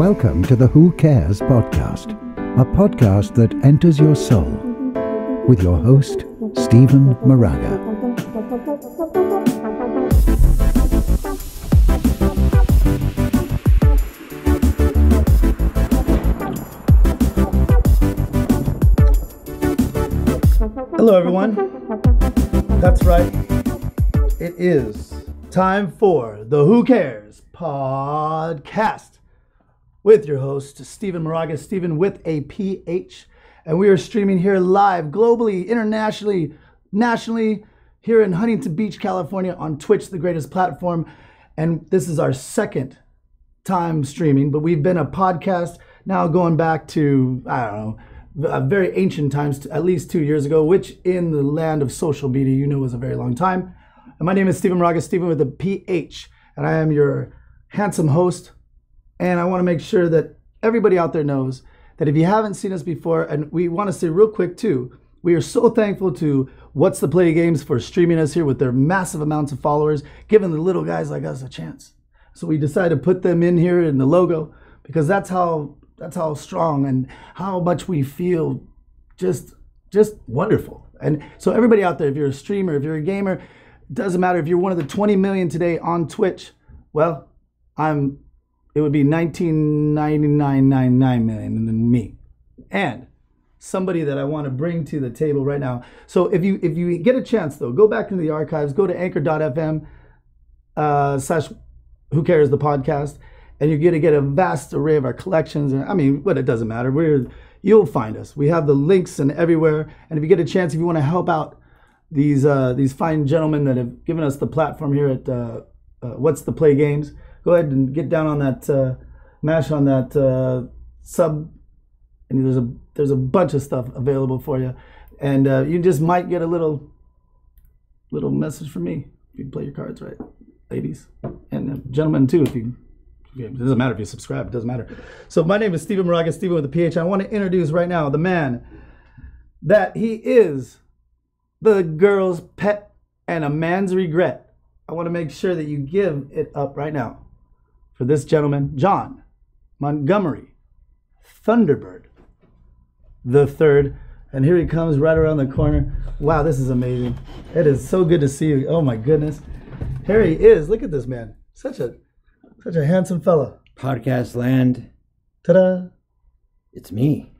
Welcome to the Who Cares podcast, a podcast that enters your soul, with your host, Stephen Moraga. Hello, everyone. That's right. It is time for the Who Cares podcast with your host, Stephen Moraga, Stephen with a PH. And we are streaming here live, globally, internationally, nationally, here in Huntington Beach, California, on Twitch, the greatest platform. And this is our second time streaming, but we've been a podcast now going back to, I don't know, very ancient times, at least 2 years ago, which in the land of social media, you know, was a very long time. And my name is Stephen Moraga, Stephen with a PH, and I am your handsome host. And I want to make sure that everybody out there knows that if you haven't seen us before, and we want to say real quick too, we are so thankful to What's the Play Games for streaming us here with their massive amounts of followers, giving the little guys like us a chance. So we decided to put them in here in the logo because that's how strong and how much we feel just wonderful. And so everybody out there, if you're a streamer, if you're a gamer, it doesn't matter if you're one of the 20 million today on Twitch, well, it would be 19.9999 million and then me. And somebody that I want to bring to the table right now. So if you get a chance though, go back into the archives, go to anchor.fm / Who Cares the podcast, and you're going to get a vast array of our collections. And I mean, but it doesn't matter. You'll find us. We have the links and everywhere. And if you get a chance, if you want to help out these fine gentlemen that have given us the platform here at What's the Play Games, go ahead and get down on that, mash on that sub, and there's a bunch of stuff available for you, and you just might get a little message from me if you play your cards right, ladies and gentlemen too. It doesn't matter if you subscribe; it doesn't matter. So my name is Stephen Moraga, Stephen with a PH. I want to introduce right now the man that he is, the girl's pet and a man's regret. I want to make sure that you give it up right now for this gentleman, John Montgomery Thunderbird the Third. And here he comes right around the corner. Wow, this is amazing. It is so good to see you. Oh my goodness. Here he is. Look at this man. Such a handsome fella. Podcast land. Ta-da. It's me,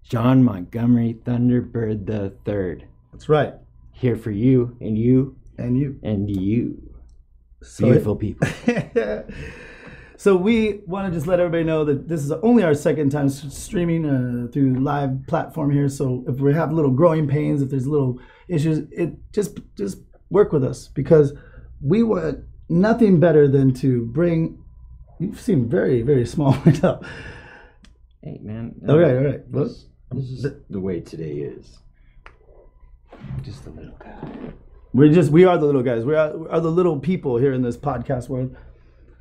John Montgomery Thunderbird the Third. That's right. Here for you and you and you and you. Beautiful people. So we want to just let everybody know that this is only our second time streaming through live platform here. So if we have little growing pains, if there's little issues, just work with us, because we want nothing better than to bring. You seem very, very small right now. Hey man. All right. This is the way today is. Just a little guy. We are the little guys. We are the little people here in this podcast world.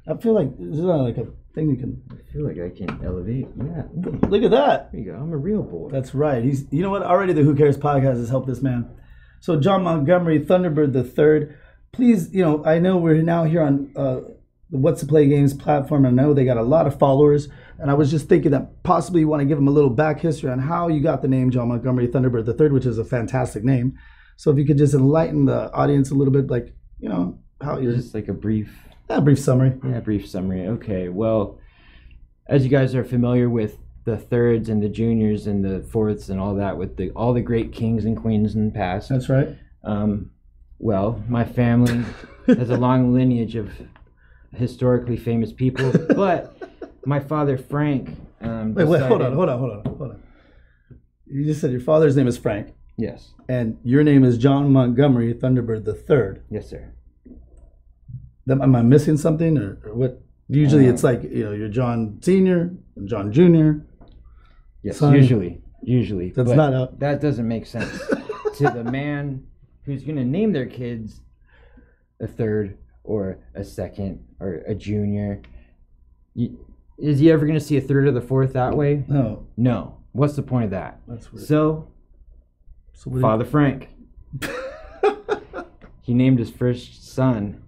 I feel like this is not like a thing you can. I feel like I can elevate. Yeah. Look at that. There you go. I'm a real boy. That's right. You know what? Already the Who Cares podcast has helped this man. So John Montgomery Thunderbird the Third. Please, I know we're now here on the What's the Play Games platform. I know they got a lot of followers, and I was just thinking that possibly you want to give them a little back history on how you got the name John Montgomery Thunderbird the Third, which is a fantastic name. So if you could just enlighten the audience a little bit, like, how you're just like a brief summary. Yeah, brief summary. Okay. Well, as you guys are familiar with the thirds and the juniors and the fourths and all that, with all the great kings and queens in the past. That's right. Well, my family has a long lineage of historically famous people, but my father Frank. Wait, hold on. You just said your father's name is Frank. Yes. And your name is John Montgomery Thunderbird the Third. Yes, sir. Am I missing something, or what? Usually it's like, you're John Senior and John Junior. Yes, son. Usually. That's but not out. That doesn't make sense to the man who's going to name their kids a third or a second or a junior. Is he ever going to see a third or the fourth that way? No. What's the point of that? That's weird. So Father Frank, he named his first son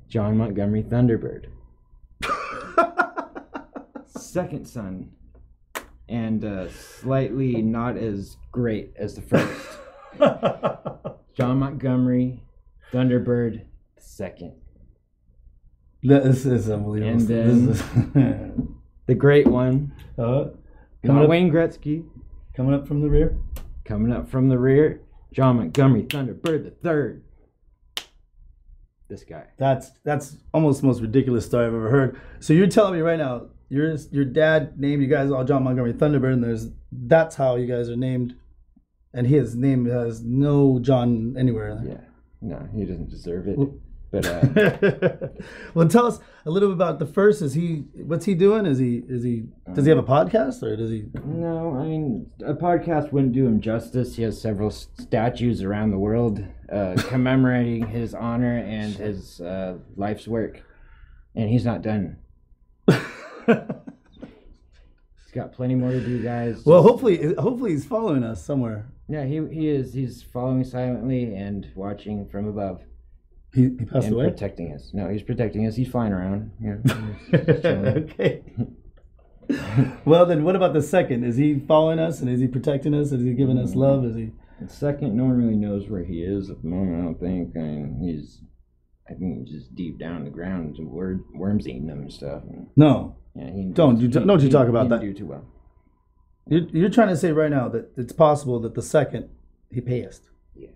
John Montgomery Thunderbird. second son, and slightly not as great as the first. John Montgomery, Thunderbird II. This is unbelievable. And then the great one, Wayne Gretzky. Coming up from the rear. Coming up from the rear, John Montgomery, Thunderbird III. This guy. That's almost the most ridiculous story I've ever heard. So you're telling me right now, your dad named you guys all John Montgomery Thunderbird, and that's how you guys are named, and his name has no John anywhere. Yeah, no, he doesn't deserve it. But well, tell us a little bit about the first. What's he doing? Does he have a podcast, or does he? No, I mean, a podcast wouldn't do him justice. He has several statues around the world commemorating his honor and his life's work, and he's not done. He's got plenty more to do, guys. Well, hopefully he's following us somewhere. Yeah, he is. He's following silently and watching from above. He passed away? Protecting us. No, he's protecting us. He's flying around. Yeah. Okay. Well, then what about the second? Is he following us, and is he protecting us? Is he giving us love? Is he? The second, no one really knows where he is at the moment. I don't think. I think he's just deep down in the ground. Worms eating him and stuff. And, no. Yeah, don't you talk about that. He didn't do too well. You're trying to say right now that it's possible that the second he passed. Yeah.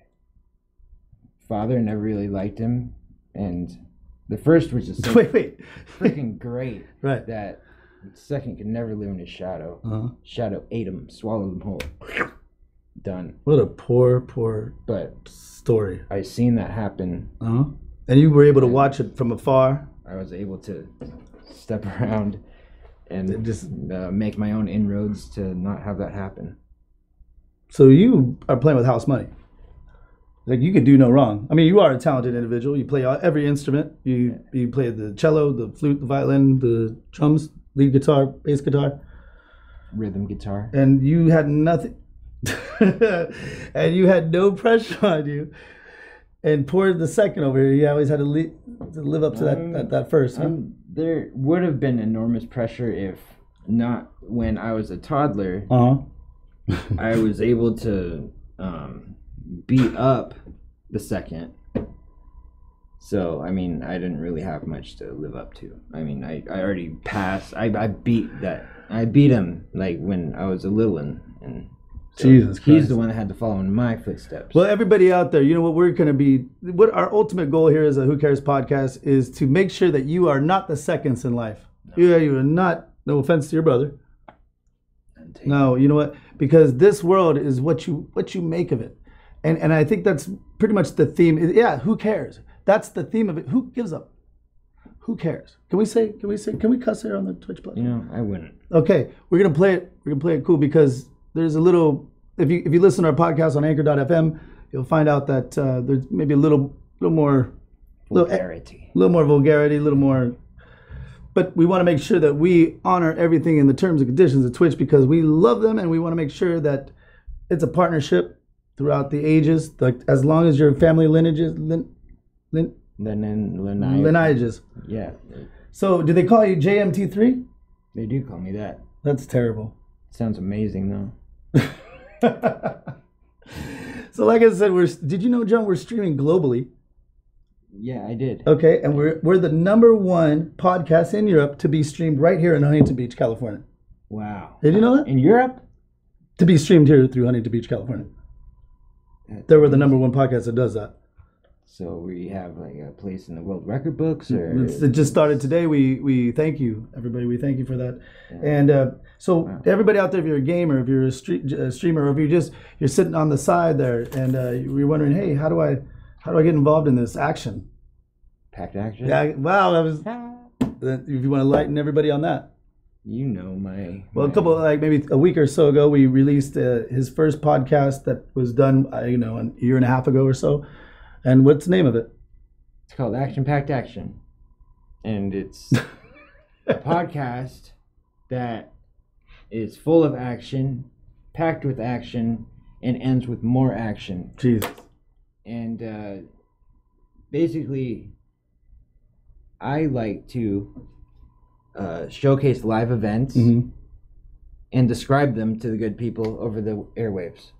Father never really liked him, and the first was just so freaking great. Right. That the second could never live in his shadow. Uh-huh. Shadow ate him, swallowed him whole. Done. What a poor story. I seen that happen. Uh-huh. And you were able to watch it from afar. I was able to step around and just make my own inroads to not have that happen. So you are playing with house money. Like, you could do no wrong. I mean, you are a talented individual. You play every instrument. You play the cello, the flute, the violin, the drums, lead guitar, bass guitar, rhythm guitar. And you had nothing. And you had no pressure on you. And poor the second over here, you always had to live up to that first. Huh? There would have been enormous pressure if not when I was a toddler. I was able to beat up the second. So, I mean, I didn't really have much to live up to. I mean, I already passed. I beat him like when I was a little one. And so Jesus Christ. He's the one that had to follow in my footsteps. Well, everybody out there, you know what we're going to be, what our ultimate goal here as a Who Cares podcast is to make sure that you are not the seconds in life. No. You are not, no offense to your brother. No, you know what? Because this world is what you make of it. And I think that's pretty much the theme. Yeah, who cares? That's the theme of it. Who gives up? Who cares? Can we cuss here on the Twitch platform? You know, I wouldn't. Okay, we're gonna play it. We're gonna play it cool because there's a little. If you listen to our podcast on Anchor.fm, you'll find out that there's maybe a little more vulgarity, a little more. But we want to make sure that we honor everything in the terms and conditions of Twitch because we love them and we want to make sure that it's a partnership throughout the ages. Like, as long as your family lineages. Lineages. Yeah. So, do they call you JMT3? They do call me that. That's terrible. Sounds amazing, though. So, like I said, did you know, John, we're streaming globally? Yeah, I did. Okay, and we're the #1 podcast in Europe to be streamed right here in Huntington Beach, California. Wow. Did you know that? In Europe? To be streamed here through Huntington Beach, California. We're the #1 podcast that does that. So we have like a place in the world record books, or it just started today. We thank you, everybody. We thank you for that. Yeah. And so everybody out there, if you're a gamer, if you're a streamer, or if you're sitting on the side there and you're wondering, hey, how do I get involved in this action? Packed action. Yeah. Wow. That was. If you want to lighten everybody on that. You know my. Well, maybe a week or so ago, we released his first podcast that was done, a year and a half ago or so. And what's the name of it? It's called Action Packed Action. And it's a podcast that is full of action, packed with action, and ends with more action. Jesus. And basically, I like to showcase live events Mm-hmm. and describe them to the good people over the airwaves.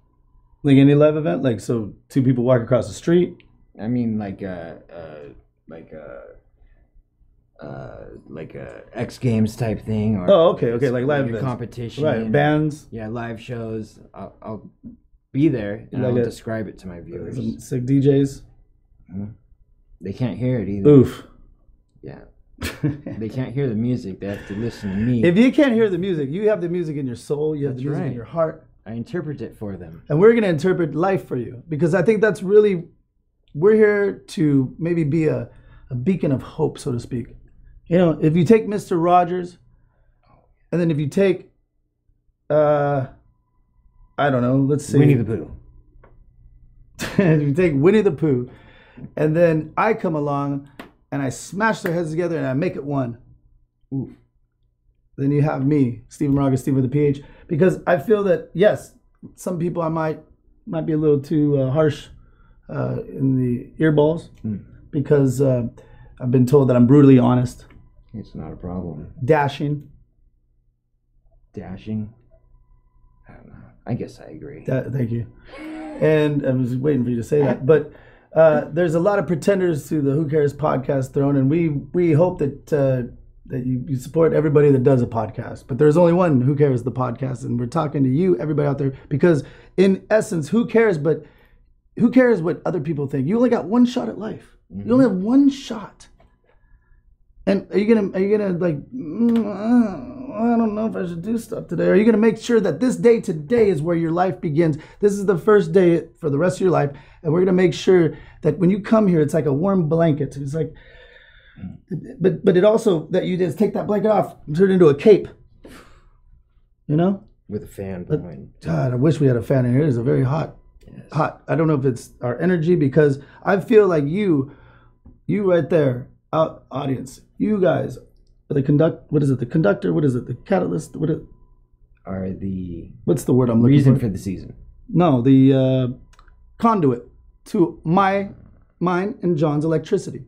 Like any live event, like so two people walk across the street. I mean, like X Games type thing, or Okay, like live events. competition, Right, bands. Yeah, live shows. I'll be there and Like I'll describe it to my viewers. Some sick DJs. They can't hear it either. Oof. Yeah, they can't hear the music. They have to listen to me. If you can't hear the music, you have the music in your soul. You have the That's music in right. your heart. I interpret it for them. And we're going to interpret life for you because I think that's really, we're here to maybe be a beacon of hope, so to speak. You know, if you take Mr. Rogers, and then if you take, I don't know, let's see. Winnie the Pooh. If you take Winnie the Pooh, and then I come along and I smash their heads together and I make it one. Ooh. Then you have me, Stephen Moraga, Steve with a PH, because I feel that yes, some people I might be a little too harsh in the earballs because I've been told that I'm brutally honest, It's not a problem. dashing. Dashing. I don't know. I guess I agree. Thank you. And I was waiting for you to say that, but there's a lot of pretenders to the Who Cares podcast thrown, and we hope that you support everybody that does a podcast. But there's only one Who Cares the podcast, and we're talking to you, everybody out there, because in essence, who cares? But who cares what other people think? You only got one shot at life. You only have one shot. And are you gonna like? I don't know if I should do stuff today. Are you gonna make sure that this day today is where your life begins? This is the first day for the rest of your life, and we're gonna make sure that when you come here, it's like a warm blanket. It's like, but it also that you just take that blanket off and turn it into a cape. You know, With a fan blowing. God, I wish we had a fan in here. It's a very hot. Hot. I don't know if it's our energy because I feel like you right there, audience, you guys, the what is it? The conductor? What is it? The catalyst? Are the What's the word I'm looking reason for? for the season? No, the conduit to mine, and John's electricity.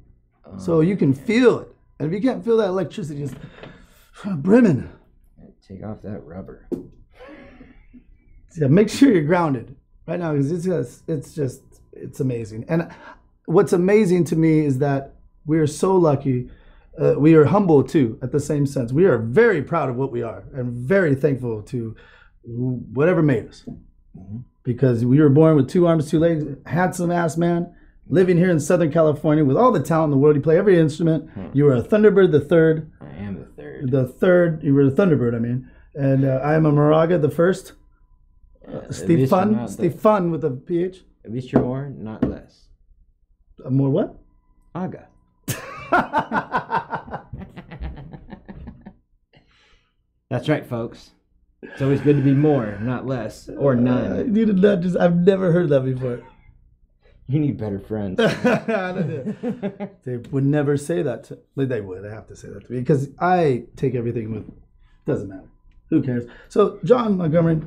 So you can feel it, and if you can't feel that electricity, just brimming. Take off that rubber. Yeah, make sure you're grounded right now because it's amazing. And what's amazing to me is that we are so lucky. We are humble too, at the same sense. We are very proud of what we are and very thankful to whatever made us. Because we were born with 2 arms, 2 legs, handsome ass man, living here in Southern California with all the talent in the world. You play every instrument. You were a Thunderbird the third. I am the third. The third, you were the Thunderbird, I mean. And I am a Moraga the first. Steve Fun with a PH. At least you're more, not less. More what? Aga. That's right, folks. It's always good to be more, not less, or none. You did not just. I've never heard that before. You need better friends. They would never say that to. They would. They have to say that to me because I take everything with. Doesn't matter. Who cares? So, John Montgomery,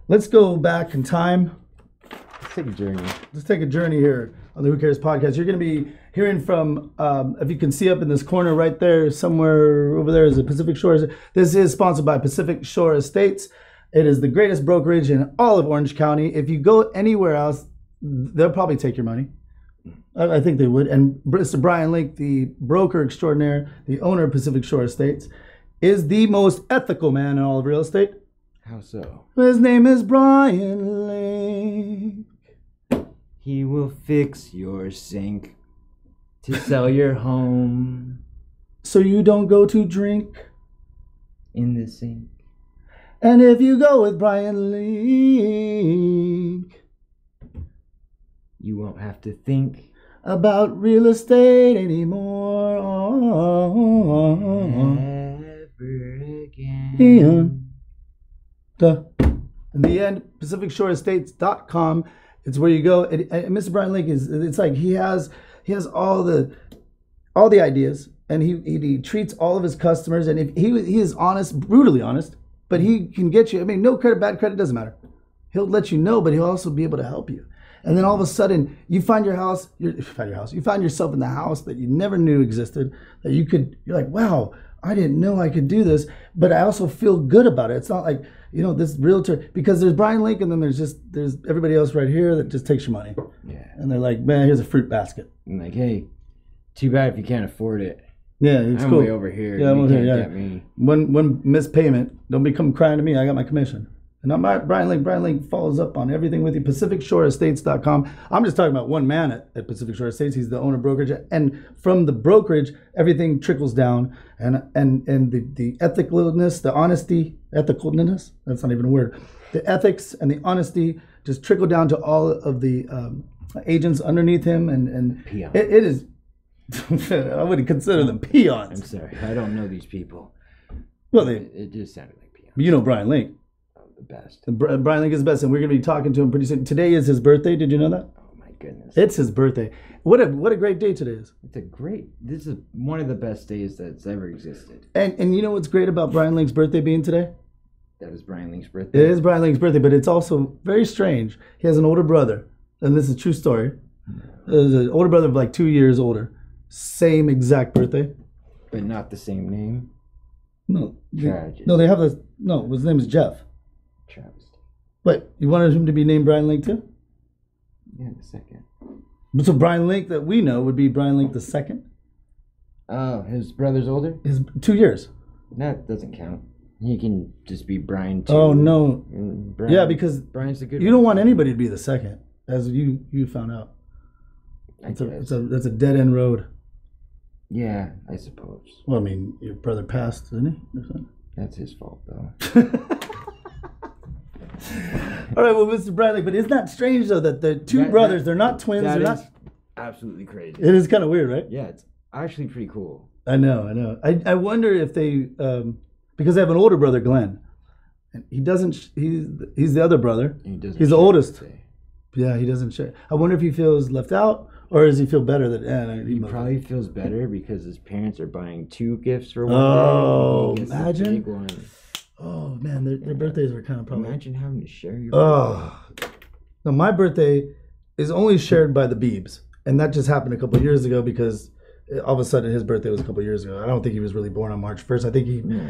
let's go back in time. Let's take a journey. Let's take a journey here on the Who Cares podcast. You're going to be hearing from, if you can see up in this corner right there, somewhere over there is the Pacific Shore. This is sponsored by Pacific Shore Estates. It is the greatest brokerage in all of Orange County. If you go anywhere else, they'll probably take your money. I think they would. And Mr. Brian Link, the broker extraordinaire, the owner of Pacific Shore Estates, is the most ethical man in all of real estate. How so? His name is Brian Link. He will fix your sink to sell your home So you don't go to drink. in the sink. And if you go with Brian Link You won't have to think about real estate anymore. ever again. In the end, PacificShoreEstates.com. It's where you go. And Mr. Brian Link it's like he has all the ideas, and he treats all of his customers, and if he is honest, brutally honest, but he can get you. I mean, no credit, bad credit, doesn't matter. He'll let you know, but he'll also be able to help you. And then all of a sudden, you find yourself in the house that you never knew existed. You're like, wow, I didn't know I could do this, but I also feel good about it. It's not like, this realtor, because there's Brian Link and then there's everybody else right here that just takes your money. Yeah. And they're like, man, here's a fruit basket. I'm like, hey, too bad if you can't afford it. Yeah, it's I'm cool. way over here. Yeah, I'm over here. Yeah. Get me. One missed payment, don't become crying to me. I got my commission. And I'm Brian Link. Brian Link follows up on everything with you. PacificShoreEstates.com. I'm just talking about one man at Pacific Shore Estates. He's the owner of brokerage. And from the brokerage, everything trickles down. And the ethicalness, the honesty, ethicalness, that's not even a word. The ethics and the honesty just trickle down to all of the agents underneath him. And it is, I wouldn't consider them peons. I'm sorry. I don't know these people. Well, it just sounded like peons. You know Brian Link. The best. Brian Link is the best, and we're going to be talking to him pretty soon. Today is his birthday. Did you know that? Oh my goodness! It's his birthday. What a great day today is. This is one of the best days that's ever existed. And you know what's great about Brian Link's birthday being today? That is Brian Link's birthday. It is Brian Link's birthday, but it's also very strange. He has an older brother, and this is a true story. There's an older brother of like 2 years older. Same exact birthday. But not the same name. No. Tragic. No, they have this. No, his name is Jeff. Travesty. Wait, you wanted him to be named Brian Link too? Yeah, the second. So Brian Link that we know would be Brian Link the second? Oh, his brother's older? His 2 years. That doesn't count. He can just be Brian too. Oh, no. Brian, Yeah, because Brian's the good you one. don't want anybody to be the second, as you found out. That's a dead end road. Yeah, I suppose. Well, I mean, your brother passed, didn't he? Or something? That's his fault, though. All right, well, Mr. Bradley, but isn't that strange though that the two brothers, they're not twins, That they're is not. absolutely crazy. It is kind of weird, right? Yeah, it's actually pretty cool. I know. I wonder if they, because they have an older brother, Glenn, and he doesn't. He's the other brother. He's the oldest. Yeah, he doesn't share. I wonder if he feels left out, or does he feel better that? He probably feels better because his parents are buying 2 gifts for one Oh, day. He gets the imagine. big one. Oh man, their birthdays are kind of probably. Imagine having to share your. Oh, no, my birthday is only shared by the Biebs, and that just happened a couple of years ago because all of a sudden his birthday was a couple of years ago. I don't think he was really born on March 1st. I think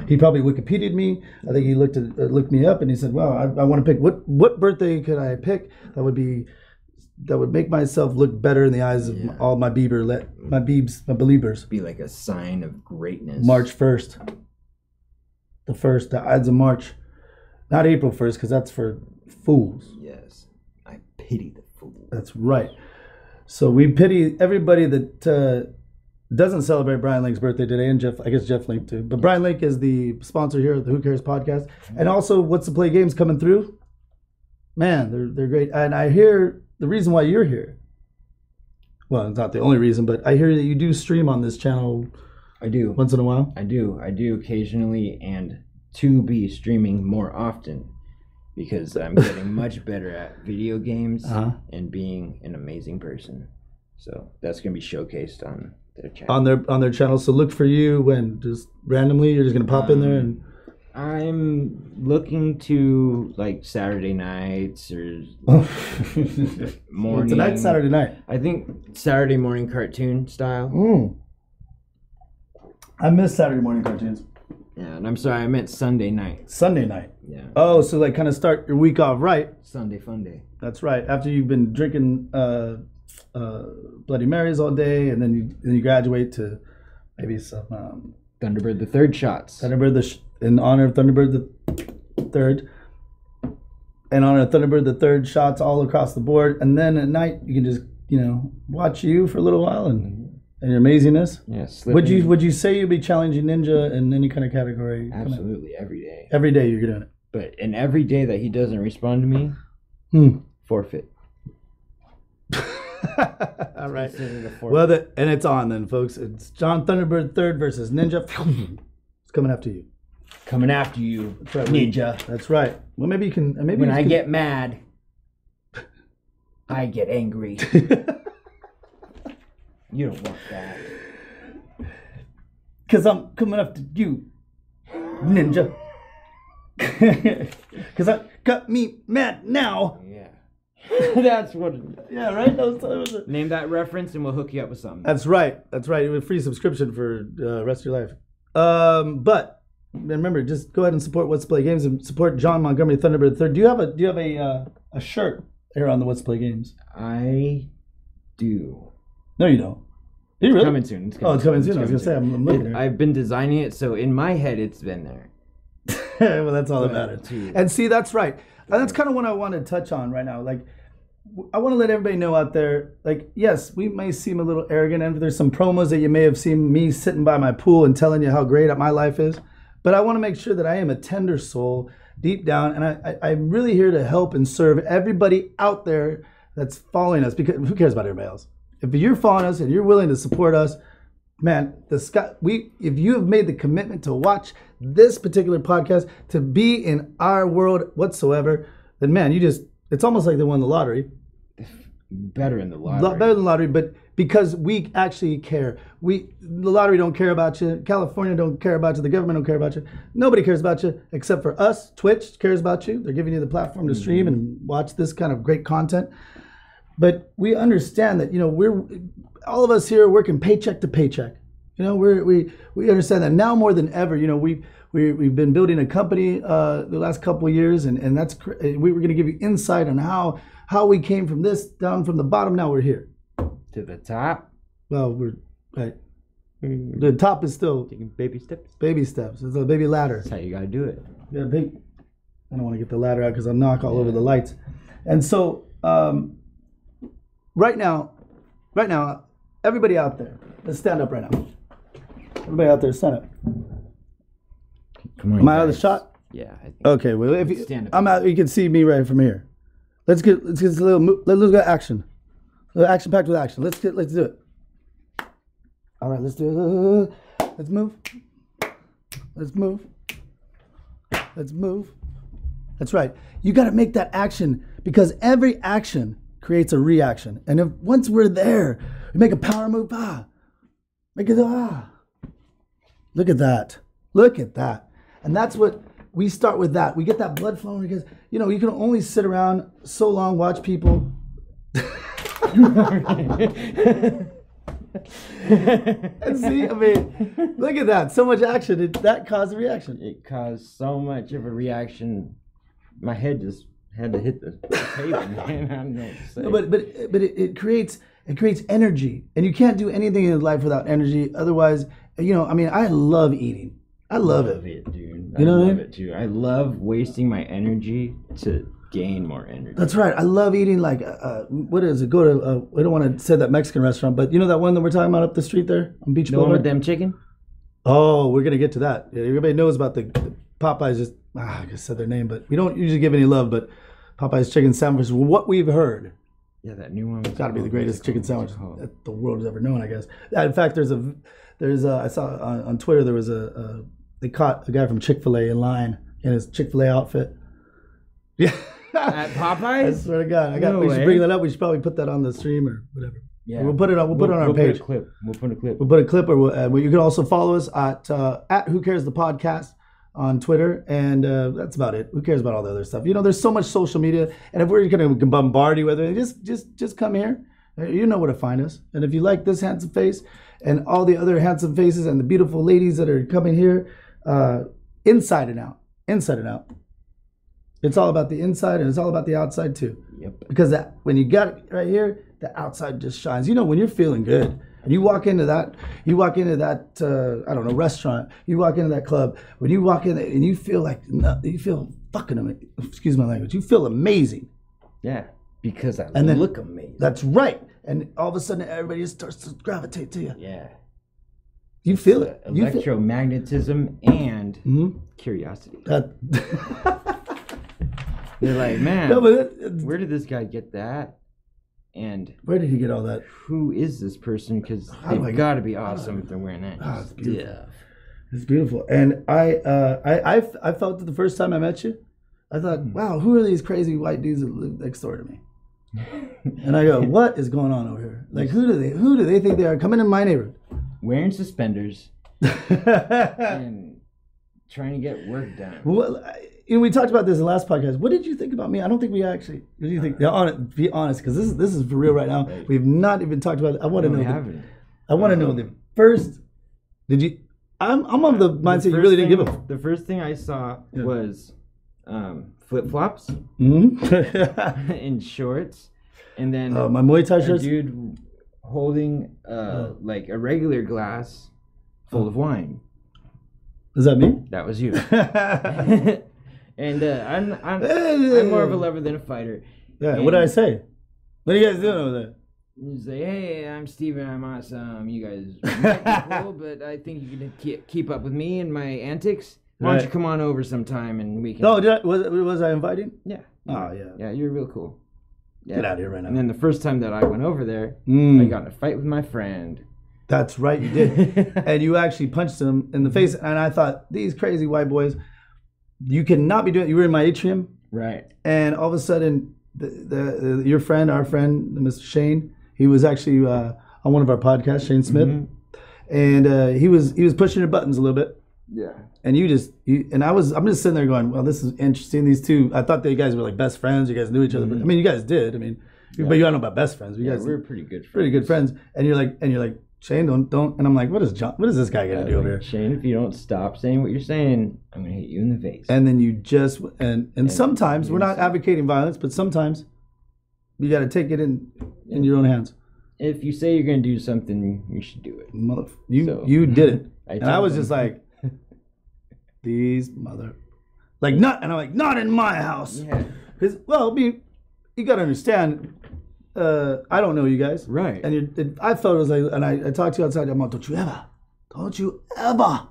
he probably Wikipedia'd me. I think he looked me up and he said, "Well, I want to pick what birthday could I pick that would make myself look better in the eyes of all my my believers." Be like a sign of greatness. March 1st. The 1st, the Ides of March. Not April 1st, because that's for fools. Yes. I pity the fool. That's right. So we pity everybody that doesn't celebrate Brian Link's birthday today, and I guess Jeff Link too. But Brian Link is the sponsor here of the Who Cares podcast. And also, What's the Play games coming through. Man, they're great. And I hear the reason why you're here. Well, it's not the only reason, but I hear that you do stream on this channel. I do. Once in a while? I do occasionally, and to be streaming more often because I'm getting much better at video games and being an amazing person. So that's going to be showcased on their channel. On their channel. So look for you when just randomly you're just going to pop in there and... I'm looking to like Saturday nights or morning. Tonight's Saturday night. I think Saturday morning cartoon style. I miss Saturday morning cartoons. Yeah, and I'm sorry, I meant Sunday night. Sunday night. Yeah. Oh, so like kind of start your week off right. Sunday fun day. That's right. After you've been drinking Bloody Marys all day, and then you graduate to maybe some Thunderbird the Third shots. Thunderbird in honor of Thunderbird the Third. In honor of Thunderbird the Third shots all across the board, and then at night you can just watch you for a little while and your amazingness. Yeah. Would you say you'd be challenging Ninja in any kind of category? Absolutely, every day. Every day you're doing it. But in every day that he doesn't respond to me, forfeit. All right. Well, and it's on then, folks. It's John Thunderbird Third versus Ninja. It's coming after you. Coming after you, That's right, Ninja. That's right. Well, maybe you can. Maybe when I get mad, I get angry. You don't want that. Because I'm coming after you, Ninja. Because I got me mad now. Yeah. That's what. Yeah, right? That was Name that reference and we'll hook you up with something. That's right. That's right. With free subscription for the rest of your life. But remember, just go ahead and support What's Play Games and support John Montgomery Thunderbird III. Do you have a shirt here on the What's Play Games? I do. No, you don't. Do you really? Coming soon. It's coming soon. I was gonna say I'm looking. Here. I've been designing it, so in my head, it's been there. Well, that's all that matters. And see, that's right. And that's kind of what I want to touch on right now. Like, I want to let everybody know out there, like, yes, we may seem a little arrogant, and there's some promos that you may have seen me sitting by my pool and telling you how great my life is. But I want to make sure that I am a tender soul deep down, and I'm really here to help and serve everybody out there that's following us, because who cares about everybody else? If you're following us and you're willing to support us, man, if you have made the commitment to watch this particular podcast, to be in our world whatsoever, then man, it's almost like they won the lottery. Better in the lottery. Better than the lottery, but because we actually care. The lottery don't care about you. California don't care about you. The government don't care about you. Nobody cares about you except for us. Twitch cares about you. They're giving you the platform to stream and watch this kind of great content. But we understand that, we're all of us here working paycheck to paycheck. We understand that now more than ever. We've been building a company the last couple of years, and that's we were going to give you insight on how we came from this down from the bottom. Now we're here to the top. Well, we're right. The top is still taking baby steps. Baby steps. It's a baby ladder. That's how you gotta do it. Yeah, I don't want to get the ladder out because I'll knock all over the lights. And so. Right now, everybody out there, let's stand up right now. Everybody out there, stand up. Come on, am I out of the shot? Yeah. I think okay. Well, if you, stand up. I'm out, you can see me right from here. Let's get a little. Let's get action. A little action packed with action. Let's do it. All right, let's do it. Let's move. Let's move. Let's move. That's right. You got to make that action, because every action creates a reaction. And once we're there, we make a power move. Make it. Look at that. Look at that. And that's what we start with. That we get that blood flowing, because you can only sit around so long, watch people. And see, look at that. So much action. That caused a reaction. It caused so much of a reaction. My head just had to hit the table, man. I don't know what to say. No, but it creates energy, and you can't do anything in life without energy. Otherwise, I love eating. I love it, dude. I love it too. I love wasting my energy to gain more energy. That's right. I love eating what is it? Go to I don't want to say that Mexican restaurant, but that one that we're talking about up the street there on Beach Boulevard. The one with them chicken? Oh, we're gonna get to that. Yeah, everybody knows about the Popeyes. Just I just said their name, but we don't usually give any love. But Popeye's chicken sandwich, what we've heard. Yeah, that new one. It's got to be the greatest chicken sandwich that the world has ever known, I guess. In fact, there's I saw on Twitter there was they caught a guy from Chick-fil-A in line in his Chick-fil-A outfit. Yeah. At Popeyes? I swear to God, we should bring that up. We should probably put that on the stream or whatever. Yeah, we'll put it on. We'll put it on our page. We'll put a clip. We'll put a clip, or you can also follow us at Who Cares the Podcast on Twitter, and that's about it. Who cares about all the other stuff? There's so much social media, and if we're going to bombard you with it, just come here. You know where to find us. And if you like this handsome face and all the other handsome faces and the beautiful ladies that are coming here, inside and out. It's all about the inside, and it's all about the outside too. Yep. Because when you got it right here, the outside just shines. When you're feeling good, and you walk into that I don't know, restaurant, you walk into that club, when you walk in there and you feel fucking amazing. Excuse my language. You feel amazing. Yeah, because I look amazing. That's right. And all of a sudden, everybody just starts to gravitate to you. Yeah. You feel it. Electromagnetism and curiosity. They're like, man, where did this guy get that? And where did he get all that? Who is this person? Because they've got to be awesome if they're wearing that. It's beautiful. Yeah. It's beautiful. And I felt it the first time I met you. I thought, wow, who are these crazy white dudes that live next door to me? And I go, what is going on over here? Like, who do they think they are coming in my neighborhood? Wearing suspenders and trying to get work done. Well, we talked about this in the last podcast. What did you think about me? I don't think we actually. What do you think? Be honest, because this is for real right now. We've not even talked about it. I want to know. I want to know the first. Did you? I'm of the mindset you really didn't give a. The first thing I saw was flip flops in shorts, and then my Muay Thai shirts. Dude holding like a regular glass full of wine. Is that me? That was you. And I'm more of a lover than a fighter. Yeah. And what did I say? What are you guys doing over there? You say, hey, I'm Steven, I'm awesome. You guys might be cool, but I think you can keep up with me and my antics. Why don't you come on over sometime and we can... Oh, was I inviting? Yeah. Oh, yeah. Yeah, you're real cool. Yeah. Get out of here right now. And then the first time that I went over there, I got in a fight with my friend. That's right, you did. And you actually punched him in the face. And I thought, these crazy white boys, you cannot be doing... You were in my atrium. Right. And all of a sudden, your friend, our friend, Mr. Shane, he was actually on one of our podcasts, Shane Smith. And he was pushing your buttons a little bit. Yeah. And I'm just sitting there going, well, this is interesting. These two, I thought you guys were like best friends. You guys knew each other. I mean, you guys did. I mean, but you don't know about best friends. You guys we're pretty good friends. Pretty good friends. And you're like, Shane, don't. And I'm like, what is this guy gonna do over here? Shane, if you don't stop saying what you're saying, I'm gonna hit you in the face. And then you just and sometimes we're not advocating violence, but sometimes you got to take it in your own hands. If you say you're gonna do something, you should do it. You did it, and I was just like, these mother, like not, and I'm like, not in my house. Yeah. Because you got to understand. I don't know you guys, right? And I thought it was like, and I talked to you outside. I'm like, don't you ever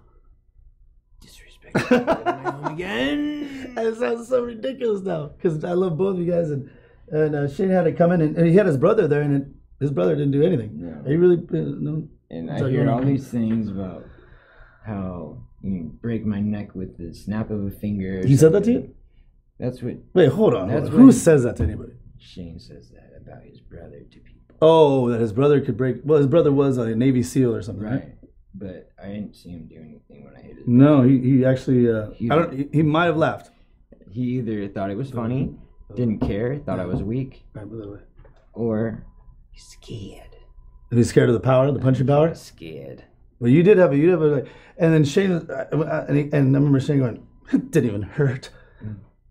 disrespect my home again. And it sounds so ridiculous now because I love both of you guys, and Shane had to come in, and he had his brother there, and his brother didn't do anything. No. He really no. And I hear all these things about how you break my neck with the snap of a finger. He said that to you? That's what. Wait, hold on. Who says that to anybody? Shane says that about his brother to people. Oh, that his brother could break. Well, his brother was a Navy SEAL or something, right? But I didn't see him do anything when I hit his No, brother. he actually. He might have laughed. He either thought it was funny, didn't care, thought I was weak, or he's scared. He's scared of the power, the punching power. He's scared. Well, you did have a like, and then Shane, and I remember Shane going, "It didn't even hurt."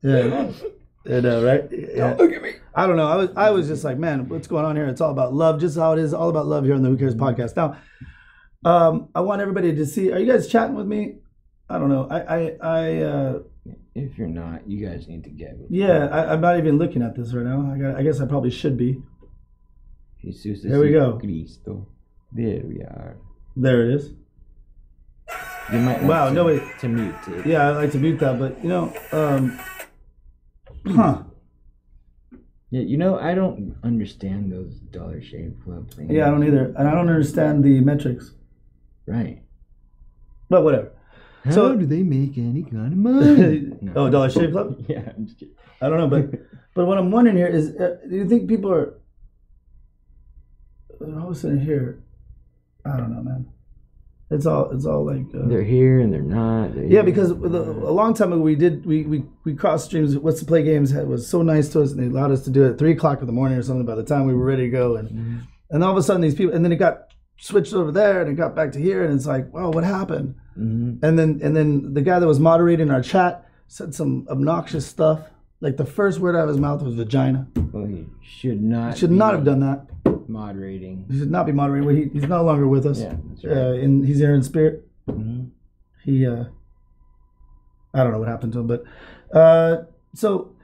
Yeah, right? Yeah. Don't look at me. I don't know. I was just like, man, what's going on here? It's all about love, just how it is, all about love here on the Who Cares podcast. Now, I want everybody to see. Are you guys chatting with me? I don't know. If you're not, you guys need to get with Yeah, I'm not even looking at this right now. I guess I probably should be. Jesus there we go. Cristo. There we are. There it is. You might want to mute it. Yeah, I like to mute that, but Yeah, I don't understand those Dollar Shave Club things. Yeah, I don't either. And I don't understand the metrics. Right. But whatever. How do they make any kind of money? No. Oh, Dollar Shave Club? Yeah, I'm just kidding. I don't know, but what I'm wondering here is, do you think people are all of a sudden here? I don't know, man. It's all like they're here and they're not. Because a long time ago we crossed streams. What's the Play Games was so nice to us, and they allowed us to do it at 3:00 in the morning or something. By the time we were ready to go, and all of a sudden these people, and then it got switched over there, and it got back to here, and it's like, well, what happened? And then the guy that was moderating our chat said some obnoxious stuff. Like the first word out of his mouth was vagina. Well, he should not. He should not have done that. Moderating. He should not be moderating. He's no longer with us. Yeah, that's right. And he's here in spirit. Mm-hmm. I don't know what happened to him, but so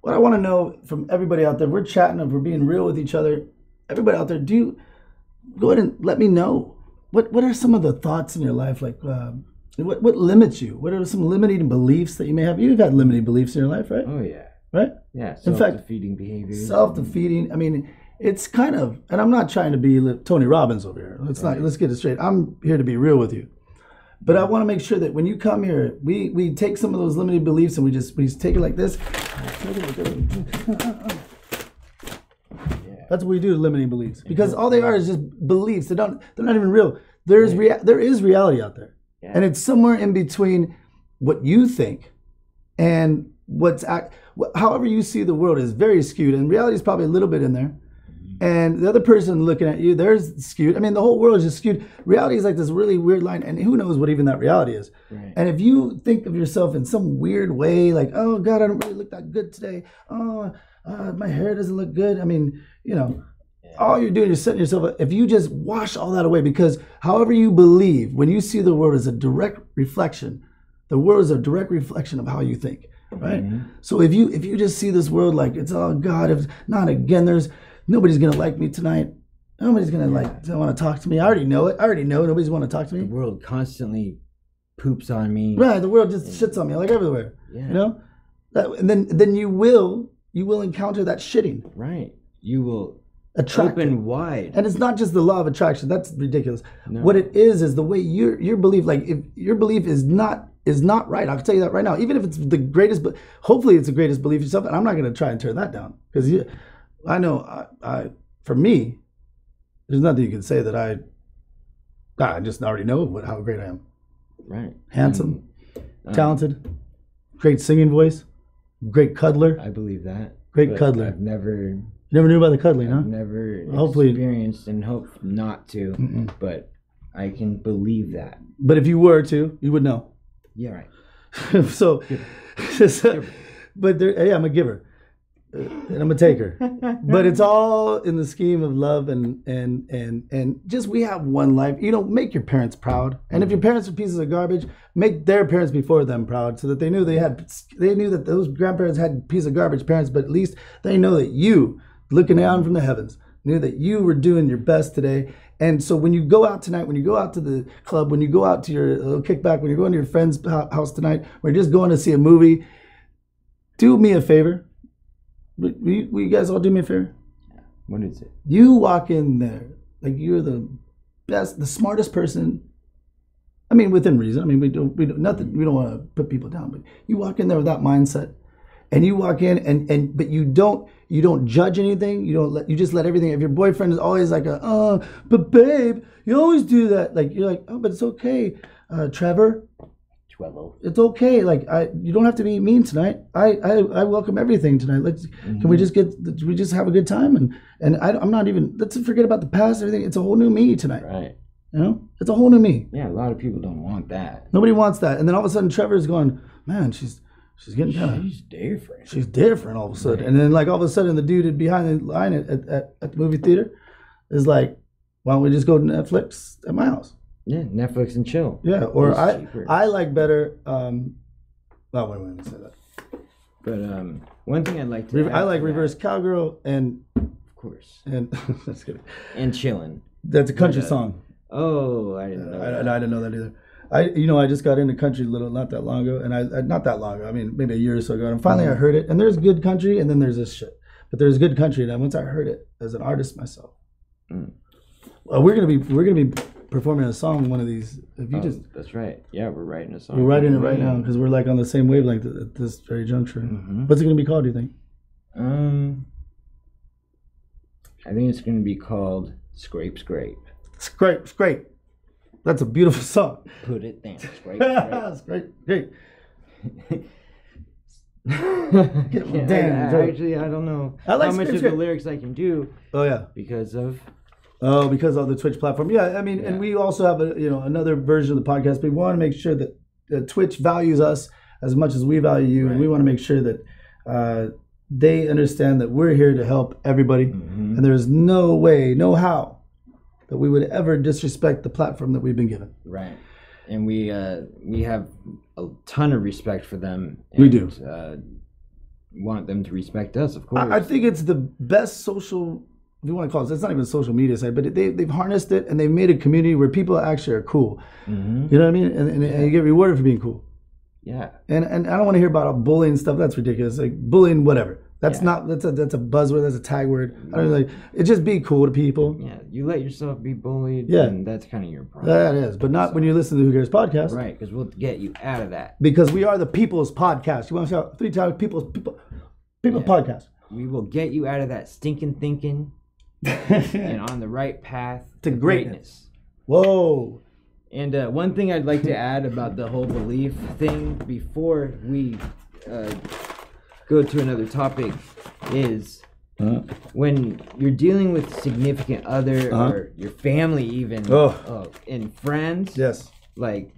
what I want to know from everybody out there, we're chatting, if we're being real with each other. Everybody out there, go ahead and let me know what are some of the thoughts in your life, like what limits you? What are some limiting beliefs that you may have? You've had limiting beliefs in your life, right? Oh yeah. Right? Yeah. In fact, self-defeating behaviors. Self-defeating. I mean, it's kind of, and I'm not trying to be Tony Robbins over here. Let's get it straight. I'm here to be real with you. But I want to make sure that when you come here, we take some of those limiting beliefs and we just take it like this. That's what we do, limiting beliefs. Because all they are is just beliefs. They're not even real. There is reality out there. Yeah. And it's somewhere in between what you think and however you see the world is very skewed. And reality is probably a little bit in there. and the other person looking at you, they're skewed. I mean, the whole world is just skewed. Reality is like this really weird line, and who knows what even that reality is. Right. And if you think of yourself in some weird way, like, oh God, I don't really look that good today. Oh, my hair doesn't look good. I mean, all you're doing is setting yourself up. If you just wash all that away, because however you believe, when you see the world as a direct reflection, the world is a direct reflection of how you think, right? Mm-hmm. So if you just see this world like it's, oh God, if not again, nobody's gonna like me tonight. Nobody's gonna want to talk to me. I already know it. I already know nobody's want to talk to me. The world constantly poops on me. Right, the world just shits on me like everywhere. Yeah. And then you will encounter that shitting. Right. You will attract open wide. And it's not just the law of attraction. That's ridiculous. No. What it is the way your belief, like if your belief is not right, I'll tell you that right now. Even if it's the greatest, but hopefully it's the greatest belief yourself, and I'm not going to try and tear that down, because I know for me, there's nothing you can say that I just already know how great I am. Right. Handsome, talented, great singing voice, great cuddler. I believe that. Great cuddler. I've never knew about the cuddling, huh? I've never hopefully experienced and hope not to, but I can believe that. But if you were to, you would know. Yeah, right. So, but I'm a giver, and I'm a taker. But it's all in the scheme of love and just, we have one life. Make your parents proud, and if your parents are pieces of garbage, make their parents before them proud, so that they knew that those grandparents had piece of garbage parents, but at least they know that you, looking down from the heavens, knew that you were doing your best today. And so when you go out tonight, when you go out to the club, when you go out to your little kickback, when you're going to your friend's house tonight, when you're just going to see a movie, do me a favor. Will you guys all do me a favor? What is it? You walk in there like you're the best, the smartest person. I mean, within reason. I mean, we don't want to put people down, but you walk in there with that mindset. And you walk in but you don't judge anything. You just let everything. If your boyfriend is always like but babe, you always do that. Like, you're like, oh, but it's okay, Trevor. It's okay. Like, you don't have to be mean tonight. I welcome everything tonight. Can we just have a good time? And I'm not even, let's forget about the past, everything. It's a whole new me tonight. Right. It's a whole new me. Yeah, a lot of people don't want that. Nobody wants that. And then all of a sudden Trevor's going, man, she's getting kind of... She's different. She's different all of a sudden. Right. And then, like, all of a sudden, the dude behind the line at the movie theater is like, why don't we just go to Netflix at my house? Yeah, Netflix and chill. Yeah, or I like better... wait, let me say that. But one thing I'd like to... I like Reverse Cowgirl and... Of course. And... That's good. And Chillin'. That's a country song. Oh, I didn't know that. I didn't know that either. I just got into country not that long ago, and not that long ago. I mean, maybe a year or so ago. And finally, I heard it. And there's good country, and then there's this shit. But there's good country, and once I heard it as an artist myself, we're gonna be performing a song one of these. If you that's right. Yeah, we're writing a song. We're writing it right now because we're like on the same wavelength at this very juncture. Mm-hmm. What's it gonna be called? Do you think? I think it's gonna be called Scrape Scrape. Scrape. That's a beautiful song. Put it down. Scrape. Great. Damn. Actually, I don't know how much of the lyrics I can do. Oh yeah. Because of the Twitch platform. Yeah, I mean, and we also have another version of the podcast. We want to make sure that Twitch values us as much as we value you, right. And we want to make sure that they understand that we're here to help everybody, and there's no way, no how, that we would ever disrespect the platform that we've been given. Right. And we have a ton of respect for them. And, we do. Want them to respect us, of course. I think it's the best social, if you want to call it, it's not even a social media site, but they've harnessed it and they've made a community where people actually are cool. Mm-hmm. You know what I mean? And you get rewarded for being cool. Yeah. And I don't want to hear about bullying stuff. That's ridiculous. Like bullying, whatever. That's not. That's a buzzword. That's a tag word. I don't like. It just be cool to people. Yeah, you let yourself be bullied. Yeah, and that's kind of your problem. That is, but not when you listen to the Who Cares podcast. Right, because we'll get you out of that. Because we are the people's podcast. You want to shout 3 times? People podcast. We will get you out of that stinking thinking and on the right path to greatness. Whoa. And one thing I'd like to add about the whole belief thing before we go to another topic is when you're dealing with significant other or your family even, and friends, like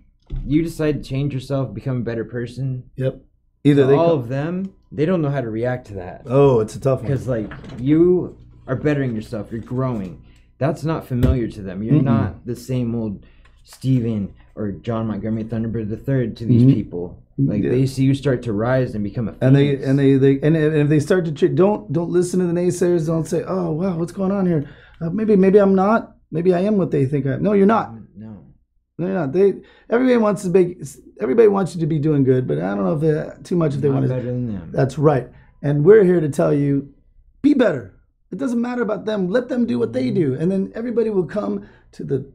you decide to change yourself, become a better person. Yep. Either all of them, they don't know how to react to that. Oh, it's a tough one. Because like you are bettering yourself, you're growing. That's not familiar to them. You're not the same old Stephen or John Montgomery Thunderbird III to these people. Like they see you start to rise and become a phoenix. And if they start to don't listen to the naysayers. Don't say, oh wow, what's going on here? Maybe I'm not. Maybe I am what they think I am. No, you're not. No, you're not. Everybody wants you to be doing good, but I don't know if they too much if they want to. Better than them. That's right. And we're here to tell you, be better. It doesn't matter about them. Let them do what they do, and then everybody will come to the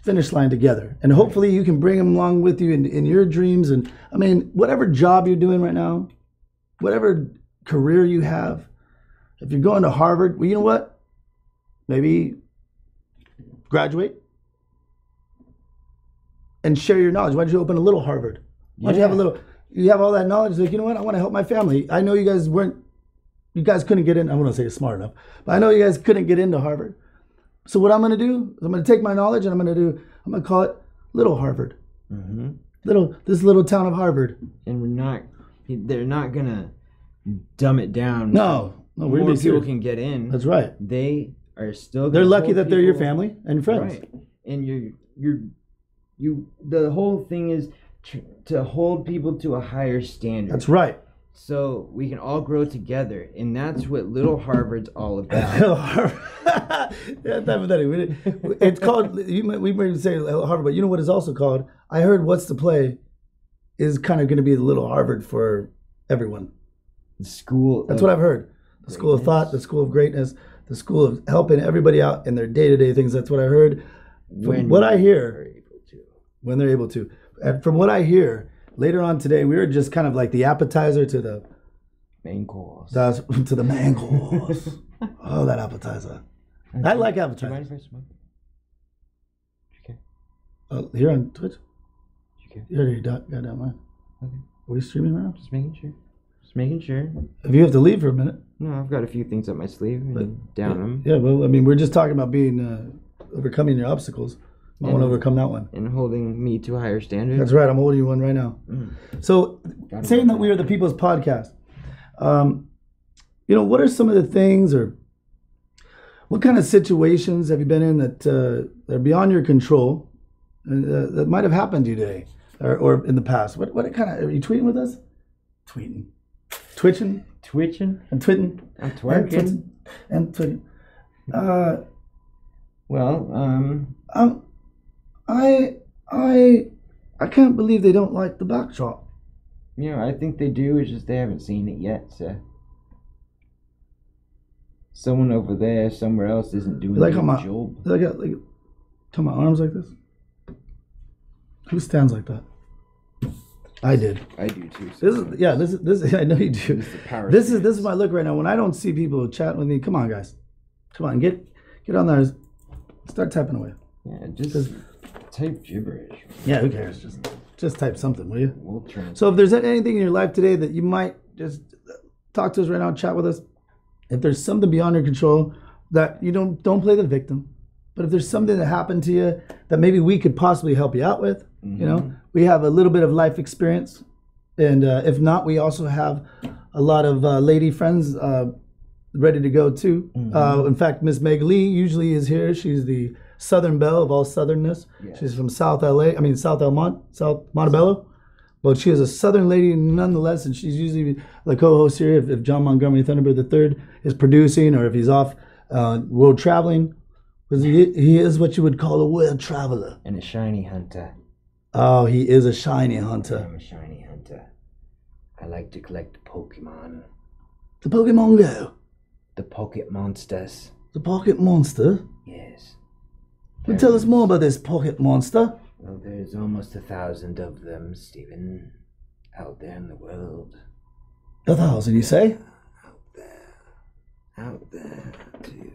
finish line together. And hopefully you can bring them along with you in your dreams. And I mean, whatever job you're doing right now, whatever career you have, if you're going to Harvard, well, you know what? Maybe graduate and share your knowledge. Why don't you open a little Harvard? Why don't you have all that knowledge? Like, you know what? I want to help my family. I know you guys couldn't get in. I wouldn't say it's smart enough, but I know you guys couldn't get into Harvard. So what I'm going to do is I'm going to take my knowledge and I'm going to call it Little Harvard. This little town of Harvard. And they're not going to dumb it down. No, more people can get in. That's right. They are still. They're lucky that they're your family and friends. Right. And the whole thing is to hold people to a higher standard. That's right. So we can all grow together, and that's what Little Harvard's all about. Little Harvard. That's pathetic. It's called. We might say Harvard, but you know what it's also called? I heard What's the Play is kind of going to be the Little Harvard for everyone. The school. That's what I've heard. The school of thought, the school of greatness, the school of helping everybody out in their day-to-day things. That's what I heard. From what I hear, when they're able to, and from what I hear. Later on today, we were just kind of like the appetizer to the main course. To the main course. Oh, that appetizer. I like appetizers. Do you mind if I smoke? Okay. Here on Twitch? Okay. You already got that one. Okay. Are we streaming right now? Just making sure. If you have to leave for a minute. No, I've got a few things up my sleeve and down them. Yeah, well, I mean, we're just talking about being overcoming your obstacles. I want to overcome that one. And holding me to a higher standard. That's right. I'm holding you one right now. So, saying that we are the People's Podcast, what are some of the things or what kind of situations have you been in that are beyond your control that might have happened to you today or in the past? What kind of, are you tweeting with us? Tweeting. Twitching? Twitching? And twitting. I'm twerking. And twitting. I can't believe they don't like the backdrop. I think they do. It's just they haven't seen it yet. So someone over there, somewhere else, isn't doing the job. I got my arms like this. Who stands like that? I did. I do too. This is. I know you do. This is my look right now. When I don't see people chatting with me, come on, guys, come on, get on there, start typing away. Yeah, just type gibberish. Yeah, who cares? Just type something, will you? We'll try. So if there's anything in your life today that you might just talk to us right now, chat with us. If there's something beyond your control that you don't play the victim, but if there's something that happened to you that maybe we could possibly help you out with, we have a little bit of life experience, and if not, we also have a lot of lady friends ready to go too. In fact, Miss Meg Lee usually is here. She's the Southern Belle of all Southernness. Yes. She's from South Montebello. But she is a Southern lady nonetheless, and she's usually the co-host here if John Montgomery Thunderbird III is producing or if he's off world traveling. Because he is what you would call a world traveler. And a shiny hunter. Oh, he is a shiny hunter. I'm a shiny hunter. I like to collect Pokemon. The Pokemon Go? The pocket monsters. The pocket monster? Yes. Well, tell us more about this pocket monster. Well, there's almost 1,000 of them, Stephen, out there in the world. 1,000, you say? Out there, too.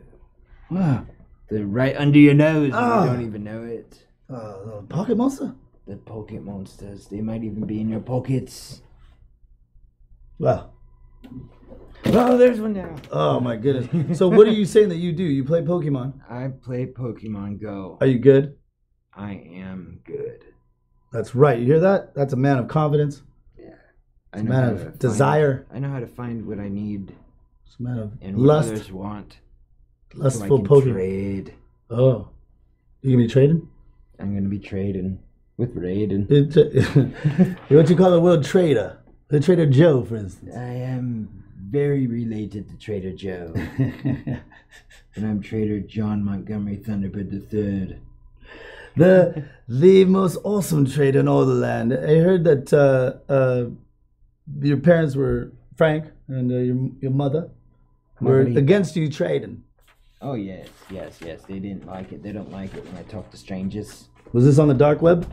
Wow. They're right under your nose, and you don't even know it. The pocket monster? The pocket monsters. They might even be in your pockets. Well, Oh, there's one now. Oh my goodness. So what are you saying that you do? You play Pokemon? I play Pokemon Go. Are you good? I am good. That's right. You hear that? That's a man of confidence. Yeah. It's a man of desire. I know how to find what I need. It's a man of and what lust. others want. Lustful so Pokemon. Trade. Oh. You gonna be trading? I'm gonna be trading with Raiden. What you call a world trader? The Trader Joe, for instance. I am very related to Trader Joe. And I'm Trader John Montgomery Thunderbird III. The most awesome trader in all the land. I heard that your parents were Frank and your mother were against you trading. Oh yes. They didn't like it. They don't like it when I talk to strangers. Was this on the dark web?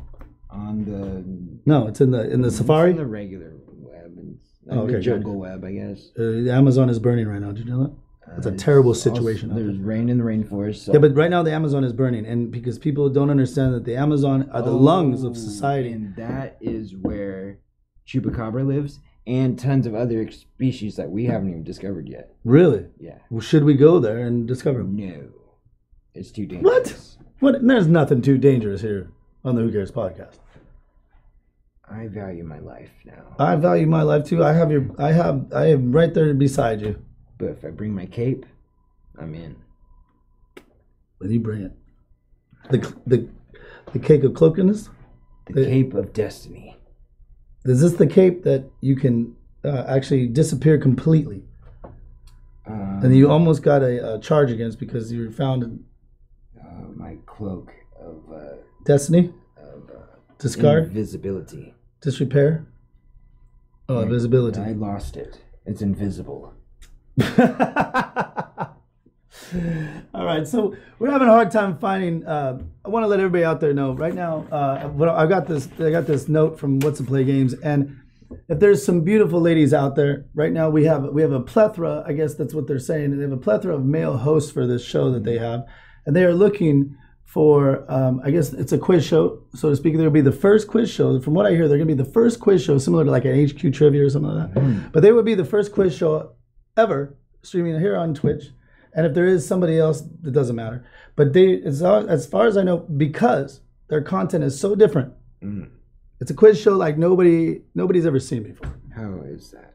No, it's in the Safari. It's in the regular web. Okay, the jungle web, I guess. The Amazon is burning right now. Did you know that? It's a terrible situation. There's rain in the rainforest. So. Yeah, but right now the Amazon is burning, and because people don't understand that the Amazon are the lungs of society. And that is where Chupacabra lives, and tons of other species that we haven't even discovered yet. Really? Yeah. Well, should we go there and discover them? No. It's too dangerous. What? There's nothing too dangerous here on the Who Cares podcast. I value my life now. I value my life too. I am right there beside you. But if I bring my cape, I'm in. Then you bring it. The cape of cloakiness? The cape of destiny. Is this the cape that you can actually disappear completely? And you almost got a charge against because you were found in... my cloak of... destiny? Of discard? Invisibility. Disrepair? Oh, invisibility. I lost it. It's invisible. All right, so we're having a hard time finding. I want to let everybody out there know right now. I got this note from What's the Play Games, and if there's some beautiful ladies out there right now, we have a plethora. I guess that's what they're saying. They have a plethora of male hosts for this show that they have, and they are looking for. I guess it's a quiz show, so to speak. There'll be the first quiz show. From what I hear, they're going to be the first quiz show, similar to like an HQ Trivia or something like that. But they would be the first quiz show ever streaming here on Twitch. And if there is somebody else, it doesn't matter. But they, as far as I know, because their content is so different, it's a quiz show like nobody's ever seen before. How is that?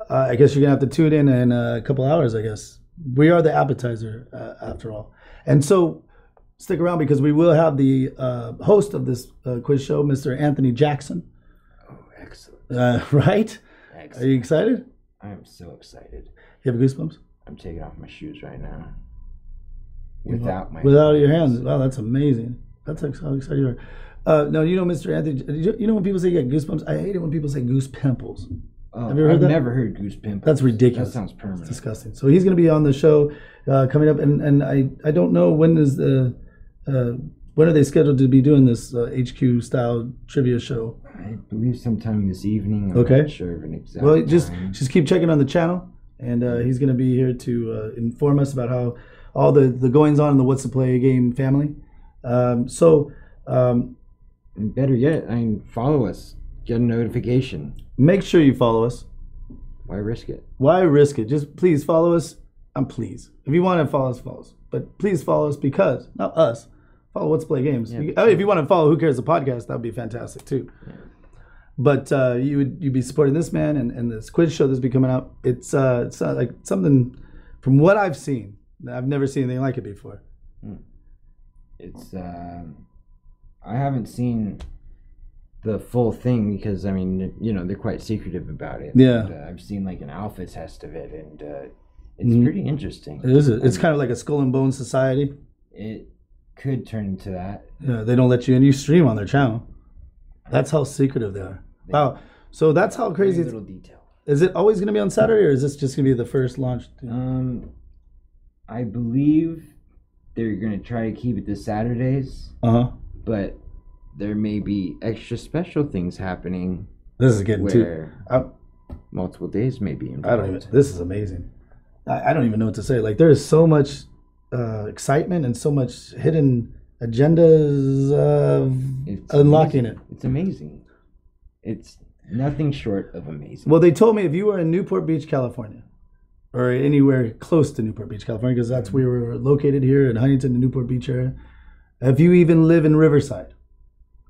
I guess you're gonna have to tune in a couple hours. I guess we are the appetizer after all. And so stick around because we will have the host of this quiz show, Mr. Anthony Jackson. Oh, excellent! Right? Excellent. Are you excited? I am so excited. You have goosebumps? I'm taking off my shoes right now. Without your hands. Wow, that's amazing. That's how excited you are. No, you know, Mr. Anthony, you know when people say you get goosebumps? I hate it when people say goose pimples. Oh, have you ever heard that? I've never heard goose pimples. That's ridiculous. That sounds permanent. It's disgusting. So he's going to be on the show coming up, and I don't know when are they scheduled to be doing this HQ style trivia show? I believe sometime this evening. I'm okay. Not sure of an exact Well, time. just keep checking on the channel. And he's going to be here to inform us about how all the goings on in the What's the Play game family. And better yet, follow us. Get a notification. Make sure you follow us. Why risk it? Why risk it? Just please follow us. Please. If you want to follow us. But please follow us because, not us, follow What's the Play Games. Yeah, if you want to follow Who Cares the Podcast, that would be fantastic too. Yeah. But you'd be supporting this man and this quiz show that's be coming out. It's like something from what I've seen. I've never seen anything like it before. It's I haven't seen the full thing because they're quite secretive about it. Yeah, and, I've seen like an alpha test of it, and it's pretty interesting. It is. It's kind of like a Skull and Bones society. It could turn into that. Yeah, they don't let you in. You stream on their channel. That's how secretive they are. Wow. So that's how crazy. Little detail. Is it always going to be on Saturday, or is this just going to be the first launch? I believe they're going to try to keep it to Saturdays. But there may be extra special things happening. This is getting multiple days may be involved. This is amazing. I don't even know what to say. Like there is so much excitement and so much hidden agendas of unlocking it. It's amazing. It's nothing short of amazing. Well, they told me if you were in Newport Beach, California, or anywhere close to Newport Beach, California, because that's where we're located here in Huntington, the Newport Beach area. If you even live in Riverside,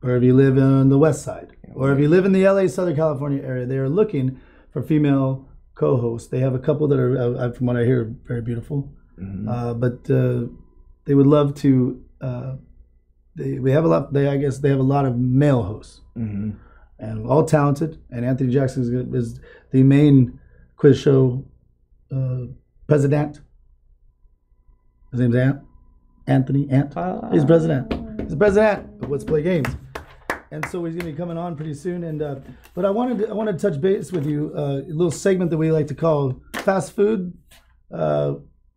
or if you live on the West Side, or if you live in the LA, Southern California area, they are looking for female co-hosts. They have a couple that are, from what I hear, very beautiful. But they would love to. They have a lot. I guess they have a lot of male hosts, and all talented. And Anthony Jackson is the main quiz show president. His name's Anthony. He's president. He's the president of Let's Play Games. And so he's going to be coming on pretty soon. And but I wanted to touch base with you, a little segment that we like to call Fast Food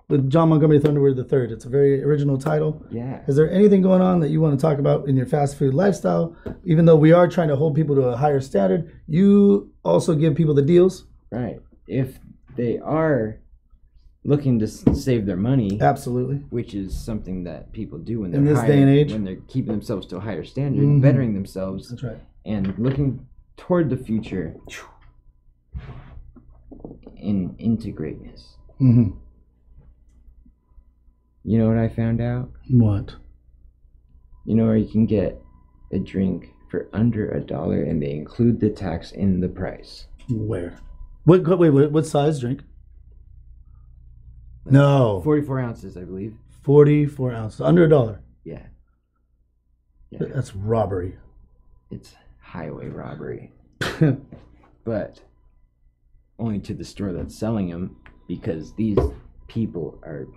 with John Montgomery Thunderbird III. It's a very original title. Yeah. Is there anything going on that you want to talk about in your fast food lifestyle? Even though we are trying to hold people to a higher standard, you also give people the deals. Right. If they are looking to save their money, absolutely, which is something that people do when they're in this day and age, when they're keeping themselves to a higher standard, bettering themselves. That's right. And looking toward the future into greatness. You know what I found out? What? You know where you can get a drink for under $1 and they include the tax in the price. Where? What size drink? No. 44 ounces, I believe. 44 ounces. Under $1. Yeah. That's robbery. It's highway robbery. But only to the store that's selling them, because these people are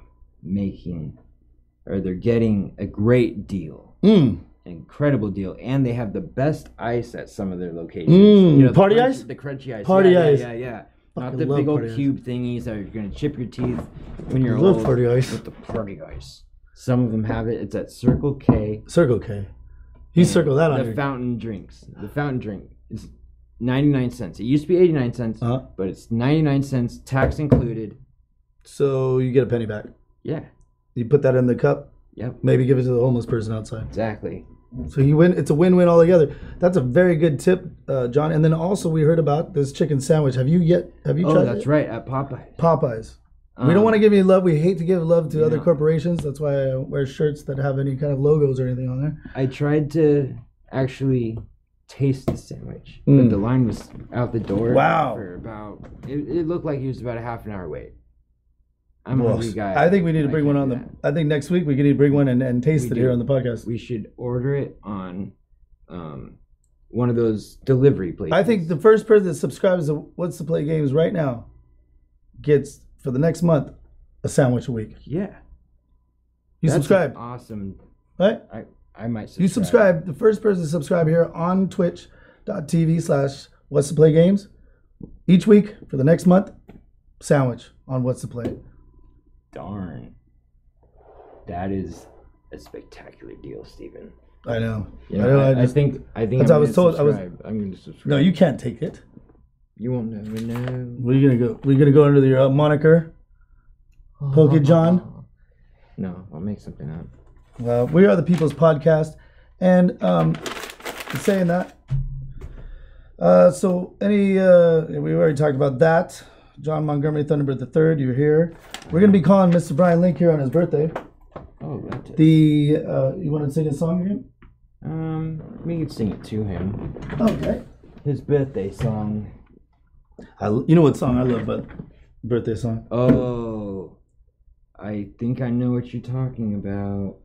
they're getting a great deal. An incredible deal. And they have the best ice at some of their locations. You know, party ice? The crunchy ice. Party ice. Yeah. Not the big old cube thingies that are going to chip your teeth when you're old. I love party ice. With the party ice. Some of them have it. It's at Circle K. Circle K. You circle that on the fountain drinks. The fountain drink is 99 cents. It used to be 89 cents, but it's 99 cents, tax included. So you get a penny back. Yeah. You put that in the cup. Yep. Maybe give it to the homeless person outside. Exactly. So you win. It's a win-win altogether. That's a very good tip, John. And then also we heard about this chicken sandwich. Have you tried it? Oh, that's right, at Popeye. Popeyes. We don't want to give you love. We hate to give love to other corporations. That's why I wear shirts that have any kind of logos or anything on there. I tried to actually taste the sandwich, but the line was out the door. Wow. For about, it looked like he was about a half an hour wait. I'm a hungry guy. I think we need to bring one on I think next week we need to bring one and taste it here on the podcast. We should order it on one of those delivery places. I think the first person that subscribes to What's the Play Games right now gets, for the next month, a sandwich a week. Yeah. You subscribe. Awesome. Right? I might subscribe. You subscribe. The first person to subscribe here on twitch.tv/What's the Play Games each week for the next month, sandwich on What's the Play. Darn. That is a spectacular deal, Stephen. I know. You know, I think that's I was told. I'm going to subscribe. No, you can't take it. You won't never know. Where are you gonna go? We're gonna go under your moniker, Poke John. No, I'll make something up. Well, we are the People's Podcast, and saying that. So we already talked about that. John Montgomery Thunderbird III, you're here. We're gonna be calling Mr. Brian Link here on his birthday. Oh, that's it. You want to sing a song again? We could sing it to him. Okay. His birthday song. You know what song I love, but birthday song. Oh, I think I know what you're talking about.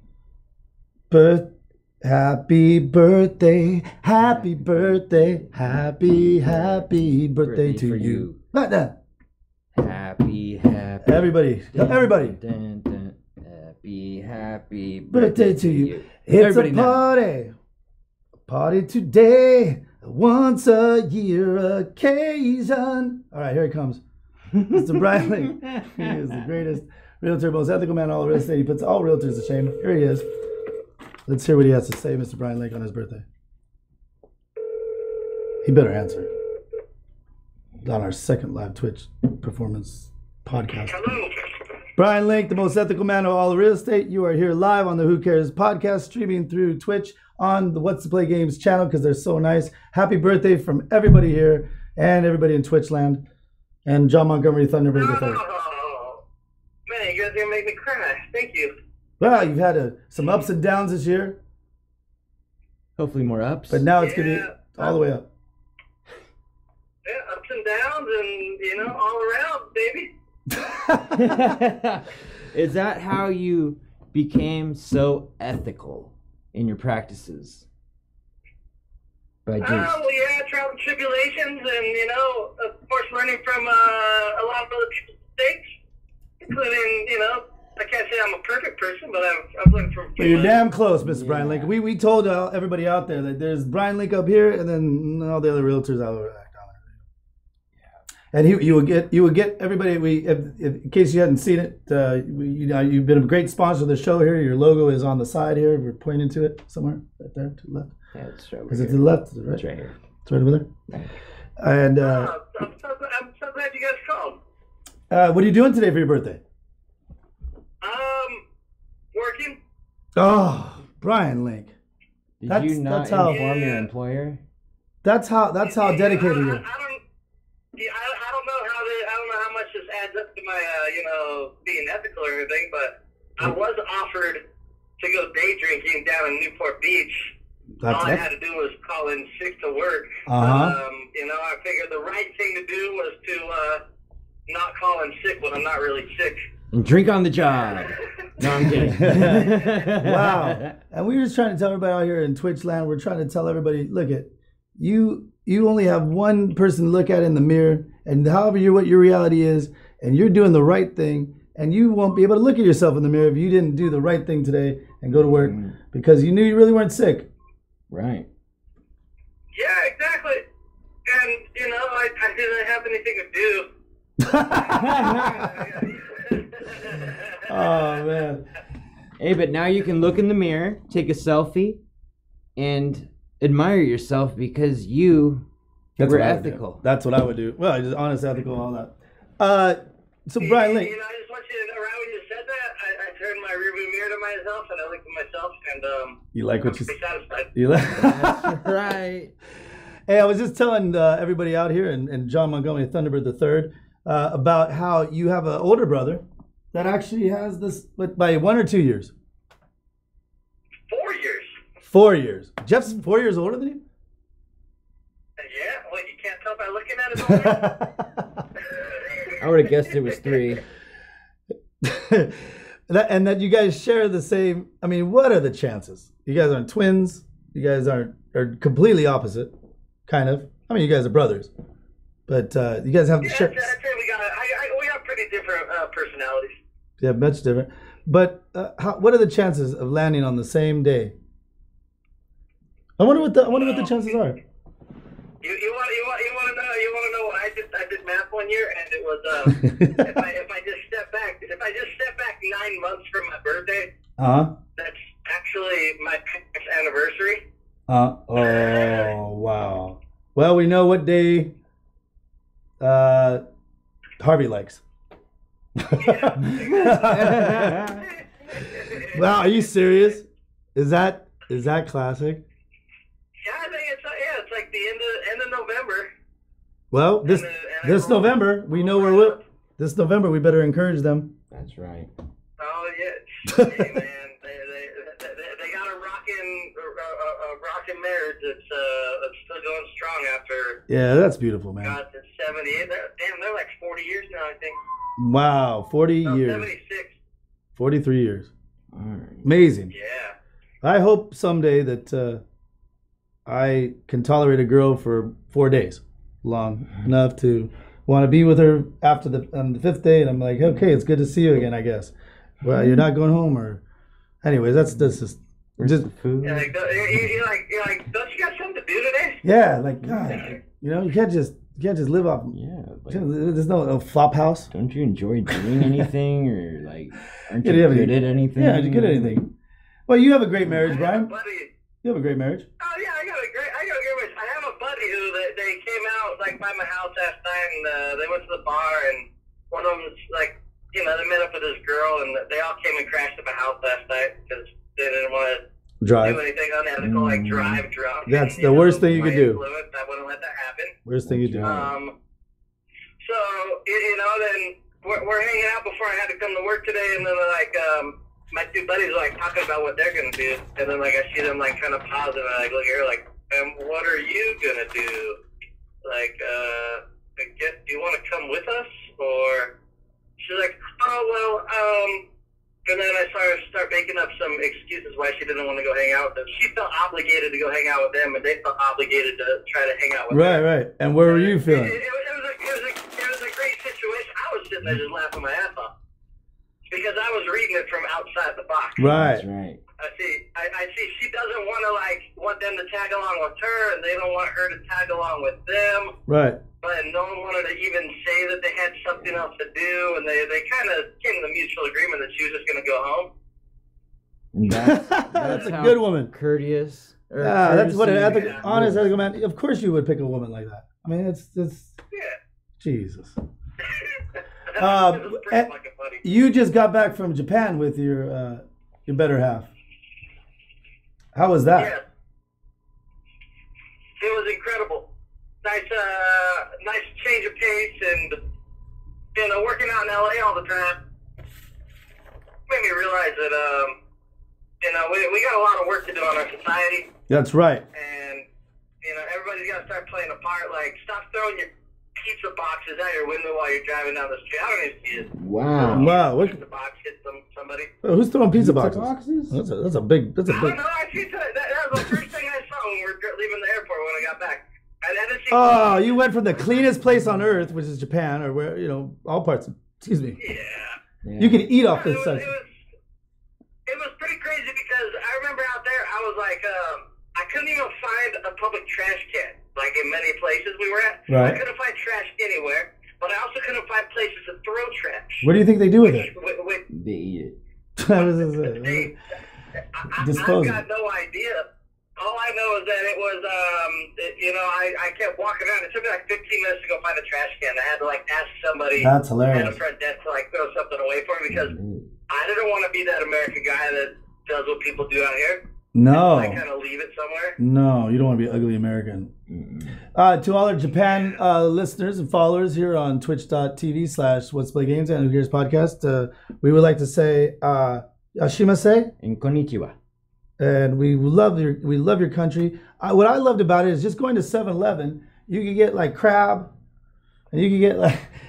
Happy birthday, happy birthday, happy birthday to you. Like that. Happy. Everybody. Dun, dun, happy birthday to you. It's a party today, once a year occasion. All right, here it comes. Mr. Brian Link. He is the greatest realtor, most ethical man in all real estate. He puts all realtors to shame. Here he is. Let's hear what he has to say, Mr. Brian Link, on his birthday. He better answer. On our second live Twitch performance podcast. Hello. Brian Link, the most ethical man of all real estate. You are here live on the Who Cares podcast, streaming through Twitch on the What's the Play Games channel because they're so nice. Happy birthday from everybody here and everybody in Twitch land. and John Montgomery Thunderbird III. Oh, man, you guys are going to make me cry. Thank you. Well, you've had some ups and downs this year, Hopefully more ups. but now it's going to be all the way up. Yeah, ups and downs and, all around, baby. Is that how you became so ethical in your practices? By just... yeah, trials and tribulations and, of course, learning from a lot of other people's mistakes, including, I can't say I'm a perfect person, but I've learned from... But you're damn close, Mr. Brian Link. We told everybody out there that there's Brian Link up here and then all the other realtors out there. And you would get everybody. In case you hadn't seen it, you've been a great sponsor of the show here. Your logo is on the side here. We're pointing to it somewhere, right there to the left. Yeah, it's right over Is here. it to the left? Is it right? It's right here. It's right over there. Right. And I'm so glad you guys called. what are you doing today for your birthday? Working. Oh, Brian Link. Did you not that's how- inform your employer? That's how dedicated you are. I don't know how much this adds up to my, being ethical or anything, but I was offered to go day drinking down in Newport Beach. All I had to do was call in sick to work. I figured the right thing to do was to not call in sick when I'm not really sick. And drink on the job. No, I'm kidding. Wow. And we were just trying to tell everybody out here in Twitch land, we're trying to tell everybody, look at you only have one person to look at in the mirror, and however what your reality is, and you're doing the right thing, and you won't be able to look at yourself in the mirror if you didn't do the right thing today and go to work because you knew you really weren't sick. Right. Yeah, exactly. And, I didn't have anything to do. Oh, man. Hey, but now you can look in the mirror, take a selfie, and admire yourself because you were ethical. That's what I would do. Well, just honest, ethical, all that. So, Brian Link. I just want you to know, right when you said that, I turned my rearview mirror to myself and I looked at myself and you like what I'm pretty satisfied. You like? That's right. Hey, I was just telling everybody out here and John Montgomery Thunderbird III about how you have an older brother that actually has this by 1 or 2 years. 4 years. 4 years. Jeff's 4 years older than you? Yeah, well, you can't tell by looking at his older. I would have guessed it was 3. And that you guys share the same. I mean, what are the chances? You guys aren't twins. You guys are completely opposite, kind of. I mean, you guys are brothers, but you guys have the share. I'd say we got pretty different personalities. Yeah, much different. But what are the chances of landing on the same day? I wonder what the chances are. You want to know what I did math one year, and it was if I just step back 9 months from my birthday, that's actually my parents' anniversary. Oh wow. Well, we know what day Harvey likes. Wow, are you serious? Is that classic? Yeah, I think it's like the end of November. Well, this November, we know this November we better encourage them. That's right. Oh yeah, hey man, they got a rockin' marriage that's still going strong after. Yeah, that's beautiful, man. God, it's 78. They're like 40 years now, I think. Wow, 40 years. 76. 43 years. All right. Amazing. Yeah. I hope someday that I can tolerate a girl for 4 days, long enough to want to be with her after on the 5th day, and I'm like, okay, it's good to see you again, I guess. Well, you're not going home, or anyways, that's just food. Yeah, you're like, don't you got something to do today? yeah, like God, you can't just live off. Yeah. There's no flop house. Don't you enjoy doing anything, or like, aren't Yeah, you you have good at anything? Yeah, you're good at anything. Well, you have a great marriage, I have a Brian. buddy. You have a great marriage. Oh yeah, I got a great marriage. I have a buddy who they came out like by my house last night, and they went to the bar, and one of them's like, they met up with this girl, and they all came and crashed at my house last night because they didn't want to Drive. do anything unethical, like drive drunk. That's and, the worst thing you could do. I wouldn't let that happen. Worst thing you do. So So, then we're hanging out before I had to come to work today, and then like my two buddies are like talking about what they're gonna do, and then like I see them like kind of pause, and I like look at her like, what are you gonna do? Like, I guess, do you want to come with us? Or she's like, oh well, and then I start making up some excuses why she didn't want to go hang out with them. She felt obligated to go hang out with them, and they felt obligated to try to hang out with them. Right. And where were you feeling? It was a great situation. I was sitting there just laughing my ass off because I was reading it from outside the box. Right. That's right. I see. She doesn't want them to tag along with her, and they don't want her to tag along with them. Right. But no one wanted to even say that they had something else to do, and they kind of came to the mutual agreement that she was just going to go home. That's a good woman. Courteous. Yeah, that's what an honest, ethical man. Of course, you would pick a woman like that. I mean, it's Jesus. It was pretty fucking funny. You just got back from Japan with your better half. How was that? Yeah. It was incredible. Nice change of pace, and working out in LA all the time made me realize that we got a lot of work to do on our society. That's right. And everybody's got to start playing a part. Like, stop throwing your pizza boxes out your window while you're driving down the street. I don't even see it. Wow. What? Pizza box hit somebody. Who's throwing pizza boxes? That's a big. I don't know. I see that was the first thing I saw when we were leaving the airport when I got back. Oh, you went from the cleanest place on earth, which is Japan, or where all parts. Excuse me. Yeah. You can eat off this side. It was pretty crazy because I remember out there, I was like, I couldn't even find a public trash can, like in many places we were at. Right. I couldn't find trash anywhere, but I also couldn't find places to throw trash. What do you think they do with it? They eat it. Dispose I've got no idea. All I know is that it was, I kept walking around. It took me like 15 minutes to go find a trash can. I had to ask somebody That's at hilarious. the front desk to throw something away for me because I didn't want to be that American guy that does what people do out here. No. I kind of leave it somewhere. No, you don't want to be ugly American. To all our Japan listeners and followers here on twitch.tv/Let's Play Games and Who Cares Podcast, we would like to say Ashimase. And konnichiwa. And we love your country. What I loved about it is just going to 7-Eleven. You could get crab, and you could get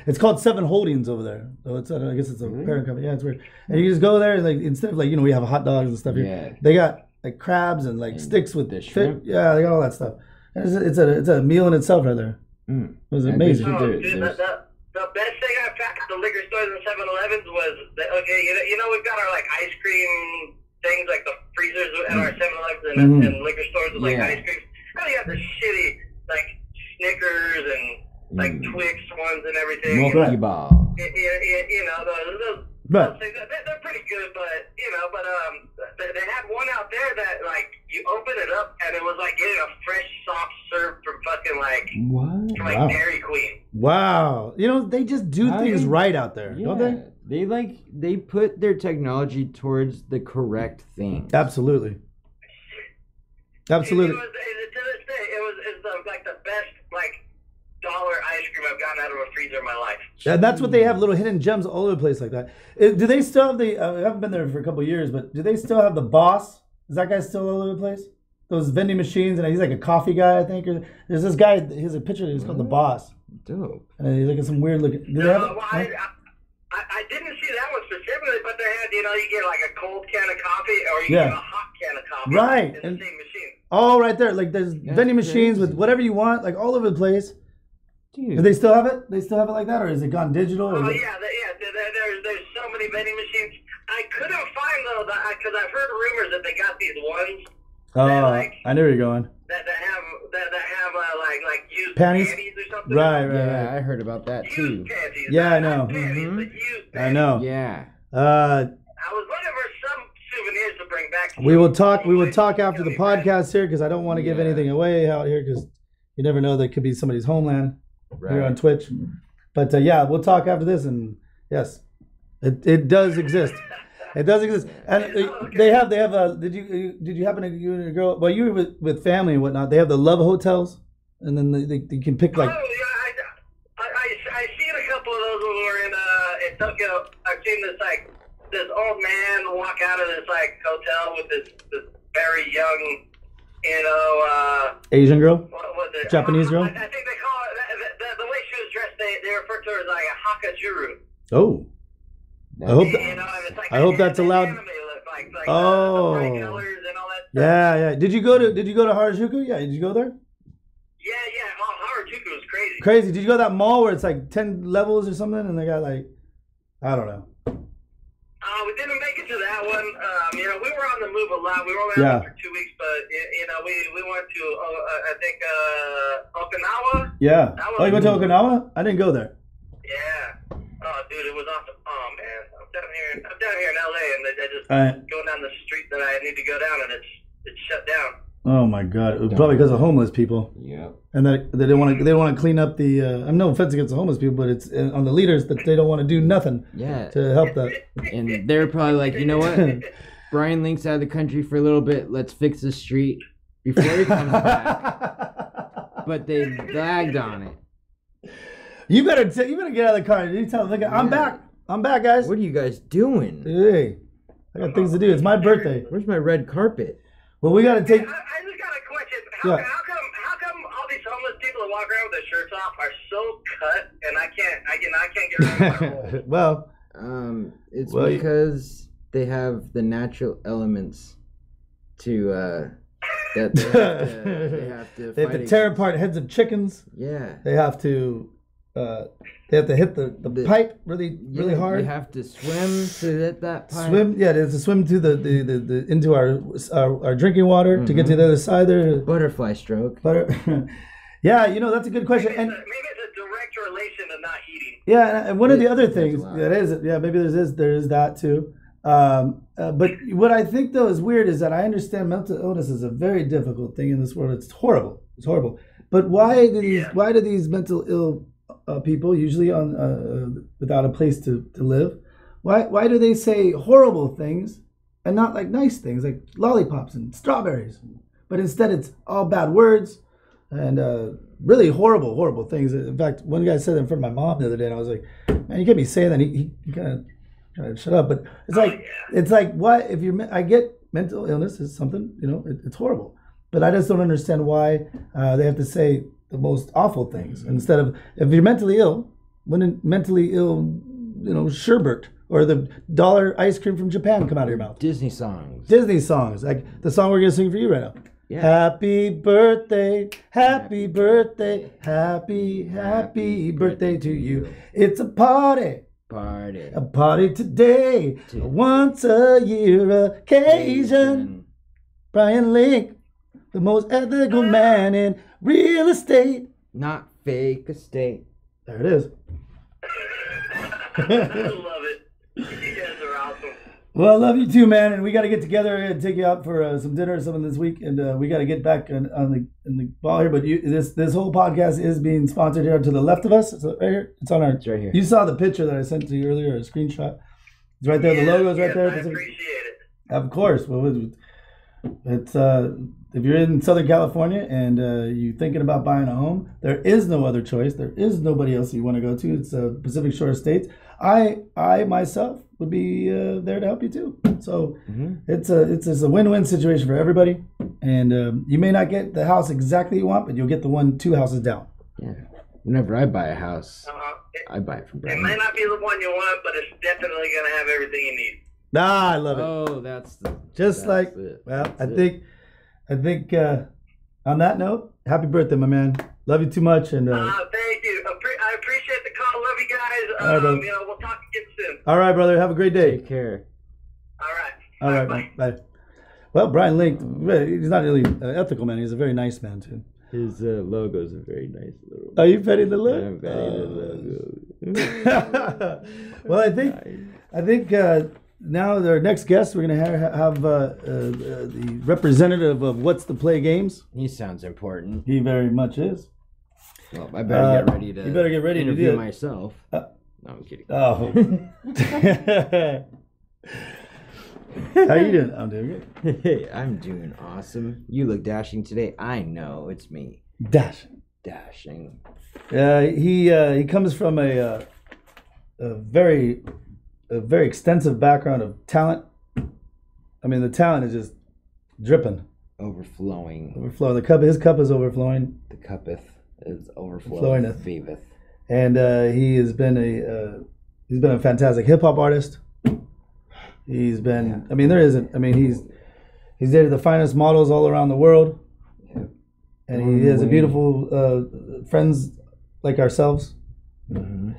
it's called Seven Holdings over there. So it's I guess it's a parent company. Yeah, it's weird. And you just go there and instead of we have hot dogs and stuff here. Yeah. They got crabs and sticks with the shrimp. Yeah, they got all that stuff. And it's a meal in itself right there. It was amazing. The best thing I found at the liquor stores and 7-Elevens was we've got our ice cream things, like the freezers at our 7-Elevens and liquor stores with ice cream. And we got the shitty Snickers and Twix ones and everything. Milky Ball. Those things, they're pretty good, but they had one out there that you open it up and it was like getting a fresh soft serve from fucking from Dairy Queen. Wow, they just do things right out there, don't they? They put their technology towards the correct thing. Absolutely. Absolutely. To this day, it's the best dollar ice cream I've gotten out of a freezer in my life. And that's what they have, little hidden gems all over the place like that. Do they still have I haven't been there for a couple of years, but do they still have the Boss? Is that guy still all over the place? Those vending machines, and he's like a coffee guy, I think. Or there's this guy, he has a picture, he's called the Boss. Dope. And he's some weird looking. I didn't see that one specifically, but they had, you get a cold can of coffee or you get a hot can of coffee. Right. In the same machine. All right there. There's vending machines with whatever you want, all over the place. Dude. Do they still have it? They still have it like that, or is it gone digital? Oh, yeah. There's so many vending machines. I couldn't find those because I've heard rumors that they got these ones. Oh, I knew where you're going. That have used panties or something. Right. Yeah, I heard about that too. Used panties. Yeah, I know. Panties, but used panties. I know. Yeah. I was looking for some souvenirs to bring back. We will talk after the podcast here because I don't want to give anything away out here because you never know, that could be somebody's homeland here on Twitch. But we'll talk after this, and yes, it does exist. It does exist, and they have. Did you happen to, you and your girl? Well, you were with family and whatnot. They have the love hotels, and then they can pick Oh yeah, I see it I've seen this old man walk out of this hotel with this very young, Asian girl? what was it? Japanese girl? I think they call it the way she was dressed. They refer to her as like a hakajuru. Oh. I hope that's allowed. Anime look, like the Oh. bright colors and all that stuff. Yeah. Did you go to Harajuku? Yeah, did you go there? Yeah. Oh, Harajuku was crazy. Crazy. Did you go to that mall where it's like 10 levels or something and they got like, I don't know. We didn't make it to that one. We were on the move a lot. We were only out there for 2 weeks, but we went to I think Okinawa. Yeah. Oh, you went to Okinawa? I didn't go there. Yeah. Oh, dude, it was awesome. Oh man, I'm down here in LA, and I just going down the street that I need to go down, and it's shut down. Oh my God! It was probably because of homeless people. Yeah. And that they don't want to clean up the. I'm no offense against the homeless people, but it's on the leaders that they don't want to do nothing. Yeah. To help that. And they're probably like, you know what? Brian Link's out of the country for a little bit. Let's fix the street before he comes back. But they lagged on it. You better get out of the car. You tell them, look, I'm back, guys. What are you guys doing? Hey, I got things to do. It's my birthday. Where's my red carpet? Well, we got to take. I just got a question. How come all these homeless people that walk around with their shirts off are so cut, and I can't get rid of my Well, it's because they have the natural elements to that they have to. They have to tear apart heads of chickens. Yeah. They have to hit the pipe really hard. You have to swim to hit that pipe. Swim, yeah. They have to swim to the into our drinking water to get to the other side there. Butterfly stroke. Yeah, that's a good question. Maybe it's a direct relation to not eating. Yeah, and one of the other things maybe there is that too. But what I think though is weird is that I understand mental illness is a very difficult thing in this world. It's horrible. But why do these mental ill people usually on without a place to live? Why do they say horrible things and not like nice things like lollipops and strawberries? But instead it's all bad words and really horrible things. In fact, one guy said that in front of my mom the other day, and I was like, "Man, you can't be saying that." He kind of shut up. But it's like what if I get mental illness is something it's horrible, but I just don't understand why they have to say the most awful things instead of if you're mentally ill, wouldn't mentally ill, sherbet or the dollar ice cream from Japan come out of your mouth? Disney songs, like the song we're gonna sing for you right now. Yeah. Happy birthday happy birthday to you. It's a party today, a once a year occasion. Brian Link, the most ethical man in real estate. Not fake estate. There it is. I love it. You guys are awesome. Well, I love you too, man. And we got to get together and take you out for some dinner or something this week. And we got to get back in the ball here. But this whole podcast is being sponsored here to the left of us. It's right here. It's right here. You saw the picture that I sent to you earlier, a screenshot. It's right there. The logo's right there. I appreciate it. Of course. Well, it's if you're in Southern California and you're thinking about buying a home, there is no other choice. There is nobody else you want to go to. It's Pacific Shore Estates. I myself would be there to help you too. So it's a win-win situation for everybody. And you may not get the house exactly you want, but you'll get the 2 houses down. Yeah. Whenever I buy a house, I buy it from Brian. It might not be the one you want, but it's definitely going to have everything you need. I love it. Oh, that's it. Well, I think on that note, happy birthday, my man. Love you too much. And thank you. I appreciate the call. Love you guys. All right, brother. We'll talk again soon. All right, brother. Have a great day. Take care. All right. Bye. Well, Brian Link, he's not really an ethical man. He's a very nice man too. His logo is a very nice logo. Are you petting the logo? I'm petting the logo. Well, I think now our next guest, we're going to have the representative of What's the Play Games. He sounds important. He very much is. Well, I better get ready to. You better get ready interview to do myself. No, I'm kidding. Oh. How you doing? I'm doing good. Hey, I'm doing awesome. You look dashing today. I know it's me. Dashing. Dashing. He comes from a very extensive background of talent. I mean, the talent is just dripping, Overflowing. His cup is overflowing. The cuppeth is overflowing. Viveth. And he's been a fantastic hip hop artist. He's been. Yeah. I mean, there isn't. I mean, he's dated the finest models all around the world. Yeah. And he has a beautiful friends like ourselves. Mm-hmm.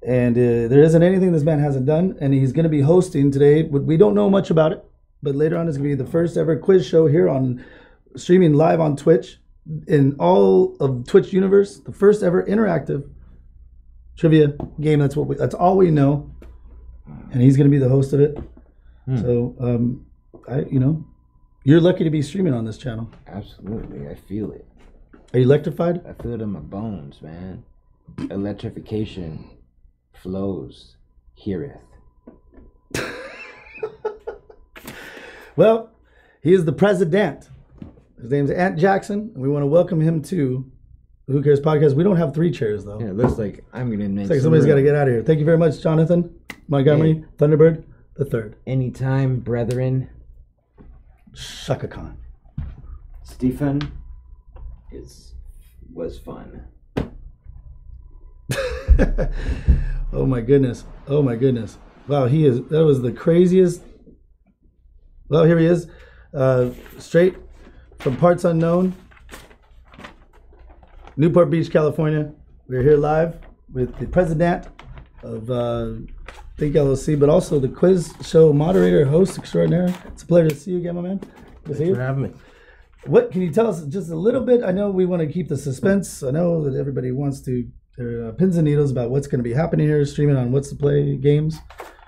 And there isn't anything this man hasn't done. And he's going to be hosting today. We don't know much about it, but later on it's going to be the first ever quiz show here on streaming live on Twitch in all of Twitch universe. The first ever interactive trivia game. That's all we know. And he's going to be the host of it. So, you're lucky to be streaming on this channel. Absolutely, I feel it. Are you electrified? I feel it in my bones, man. Electrification flows, heareth. Well, he is the president. His name's Ant Jackson, and we want to welcome him to the Who Cares podcast. We don't have 3 chairs, though. Yeah, it looks like I'm going to make It's like somebody's got to get out of here. Thank you very much, Jonathan Montgomery, Thunderbird the Third. Anytime, brethren. Shaka Khan. Stephen was fun. Oh my goodness. Wow, that was the craziest. Well, here he is. Straight from parts unknown. Newport Beach, California. We're here live with the president of Think LLC, but also the quiz show moderator, host extraordinaire. It's a pleasure to see you again, my man. Thanks for having me. What can you tell us just a little bit? I know we want to keep the suspense. I know that everybody wants to pins and needles about what's going to be happening here, streaming on What's to Play games.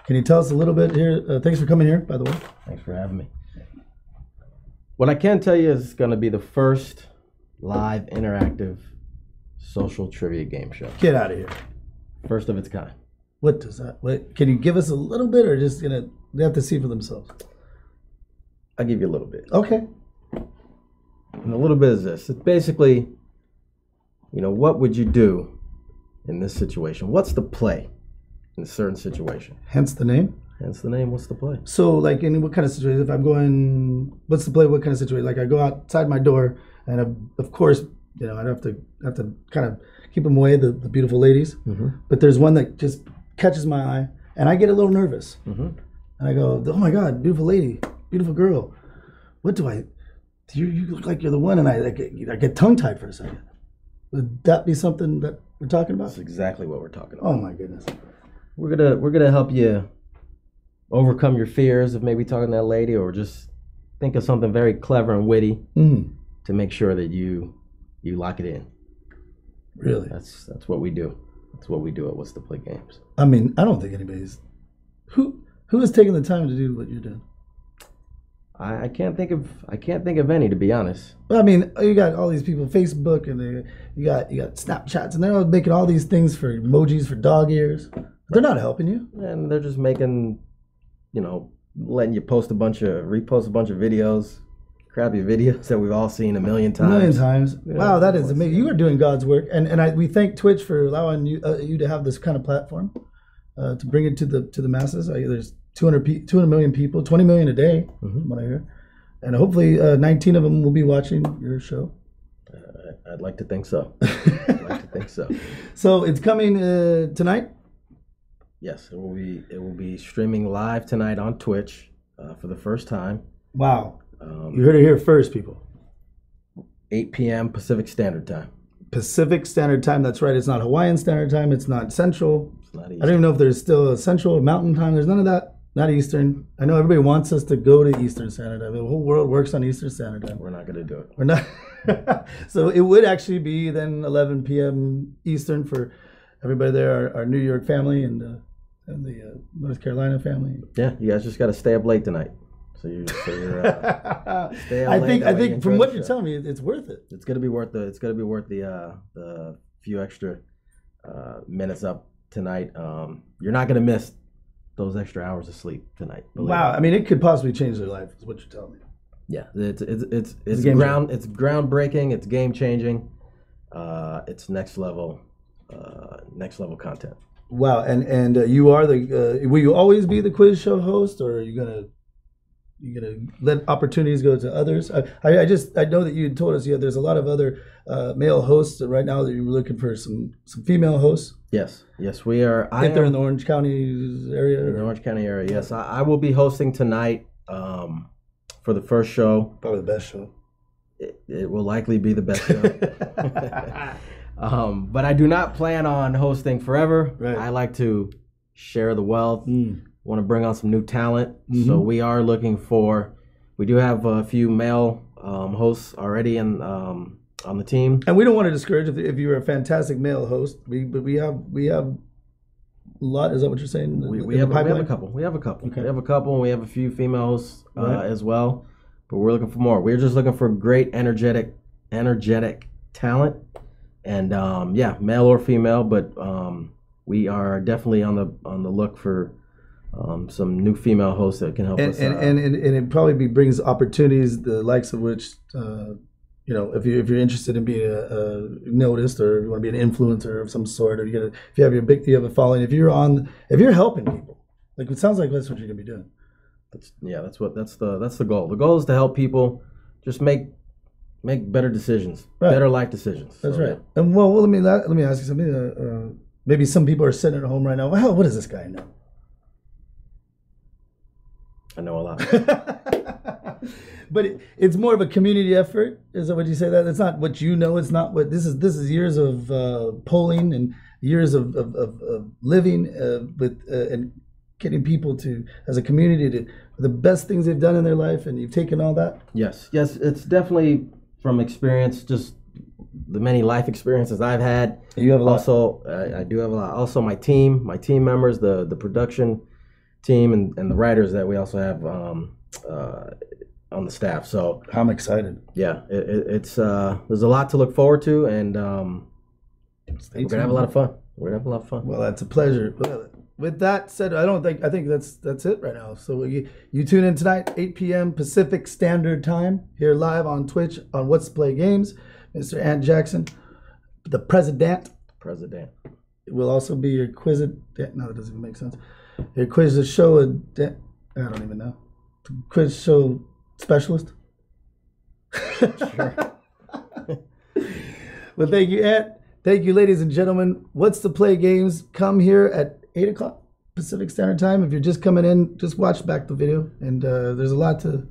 Can you tell us a little bit here? Thanks for coming here, by the way. Thanks for having me. What I can tell you is it's going to be the first live interactive social trivia game show. Get out of here. First of its kind. What does that? Can you give us a little bit, or just they have to see for themselves? I'll give you a little bit. Okay. And a little bit is this. It's basically, what would you do in this situation? What's the play in a certain situation? Hence the name? Hence the name, what's the play? So, like, in what kind of situation? If I'm going, what's the play? What kind of situation? Like, I go outside my door, and of course, I'd have to kind of keep them away, the beautiful ladies. Mm-hmm. But there's one that just catches my eye, and I get a little nervous. Mm-hmm. And I go, oh my God, beautiful lady, beautiful girl. What do I? You look like you're the one, and I get tongue-tied for a second. Would that be something that we're talking about? That's exactly what we're talking about. Oh my goodness. We're gonna help you overcome your fears of maybe talking to that lady, or just think of something very clever and witty to make sure that you lock it in. Really? That's what we do. That's what we do at What's to Play Games. I mean, I don't think anybody's who has taken the time to do what you did. I can't think of any, to be honest. Well, I mean, you got all these people, Facebook, and you got Snapchats, and they're all making all these things for emojis for dog ears. They're not helping you, and they're just making, letting you repost a bunch of videos, crappy videos that we've all seen a million times. Wow, that is amazing. You are doing God's work, and we thank Twitch for allowing you to have this kind of platform to bring it to the masses. There's 200 million people, 20 million a day, from what I hear. And hopefully 19 of them will be watching your show. I'd like to think so. So it's coming tonight? Yes, it will be streaming live tonight on Twitch for the first time. Wow. You heard it here first, people. 8 p.m. Pacific Standard Time. Pacific Standard Time, that's right. It's not Hawaiian Standard Time. It's not Central. It's not Eastern. I don't even know if there's still a Central or Mountain Time. There's none of that. Not Eastern. I know everybody wants us to go to Eastern Standard Time. The whole world works on Eastern Standard Time. We're not going to do it. We're not. So it would actually be then 11 p.m. Eastern for everybody there, our New York family and the North Carolina family. Yeah, you guys just got to stay up late tonight. So you're stay up late. I think from what you're telling me, it's worth it. It's gonna be worth the few extra minutes up tonight. You're not gonna miss those extra hours of sleep tonight. Wow, I mean, it could possibly change their life. Is what you're telling me. Yeah, it's groundbreaking. It's game changing. It's next level content. Wow, and you are the. Will you always be the quiz show host, or are you gonna let opportunities go to others? I know that you told us there's a lot of other male hosts right now that you're looking for some female hosts. Yes, we are. If they're in the Orange County area. In the Orange County area, yes. I will be hosting tonight for the first show. Probably the best show. It will likely be the best show. But I do not plan on hosting forever. Right. I like to share the wealth. Want to bring on some new talent. So we are looking for. We do have a few male hosts already on the team. And we don't want to discourage if you're a fantastic male host. But we have a lot. Is that what you're saying? We have a couple. We have a couple. Okay. We have a couple, and we have a few female hosts as well. But we're looking for more. We're just looking for great, energetic talent, and male or female. But we are definitely on the look for some new female hosts that can help us. And it probably brings opportunities, the likes of which, if you're interested in being noticed, or you want to be an influencer of some sort, or if you have a following, if you're helping people, like it sounds like that's what you're gonna be doing. That's the goal. The goal is to help people just make better decisions, better life decisions. That's right. And well, let me ask you something. Maybe some people are sitting at home right now. Well, what does this guy know? I know a lot. But it's more of a community effort. Is that what you say? That it's not what you know. It's not what this is years of polling and years of living and getting people to, as a community, to the best things they've done in their life, and you've taken all that. Yes, it's definitely from experience, just the many life experiences I've had. You have a lot. Also, I do have a lot. Also, my team members, the production team, and the writers that we also have on the staff. So I'm excited. Yeah, it's there's a lot to look forward to, and we're gonna have a lot of fun. Well, that's a pleasure. With that said, I think that's it right now. So you tune in tonight, 8 p.m. Pacific Standard Time, here live on Twitch on What's Play Games. Mr. Ant Jackson, the president. It will also be your quiz. No, that doesn't even make sense. Your quiz show. I don't even know. Quiz show specialist. Sure. Well, thank you, Ant. Thank you, ladies and gentlemen. What's the Play Games? Come here at 8 o'clock Pacific Standard Time. If you're just coming in, just watch back the video. And there's a lot to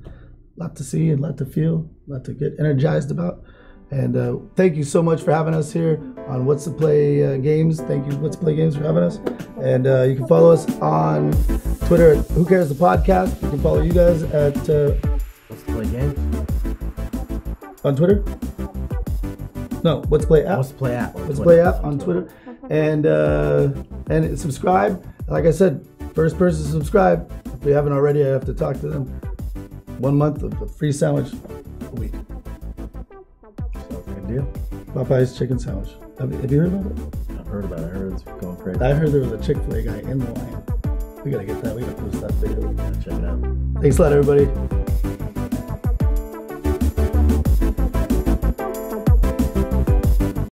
see and a lot to feel, a lot to get energized about. And thank you so much for having us here on What's the Play Games. Thank you, What's the Play Games, for having us. And you can follow us on Twitter at Who Cares the Podcast. You can follow you guys at What's the Play Games on Twitter. No, What's Play App. What's the Play App? What's Play App on Twitter. And subscribe. Like I said, first person to subscribe. If we haven't already, I have to talk to them. 1 month of a free sandwich a week. Good deal. Popeye's chicken sandwich. Have you heard about it? I've heard about it. I heard it's going crazy. I heard there was a Chick-fil-A guy in the line. We gotta get that. We gotta post that video. Check it out. Thanks a lot, everybody.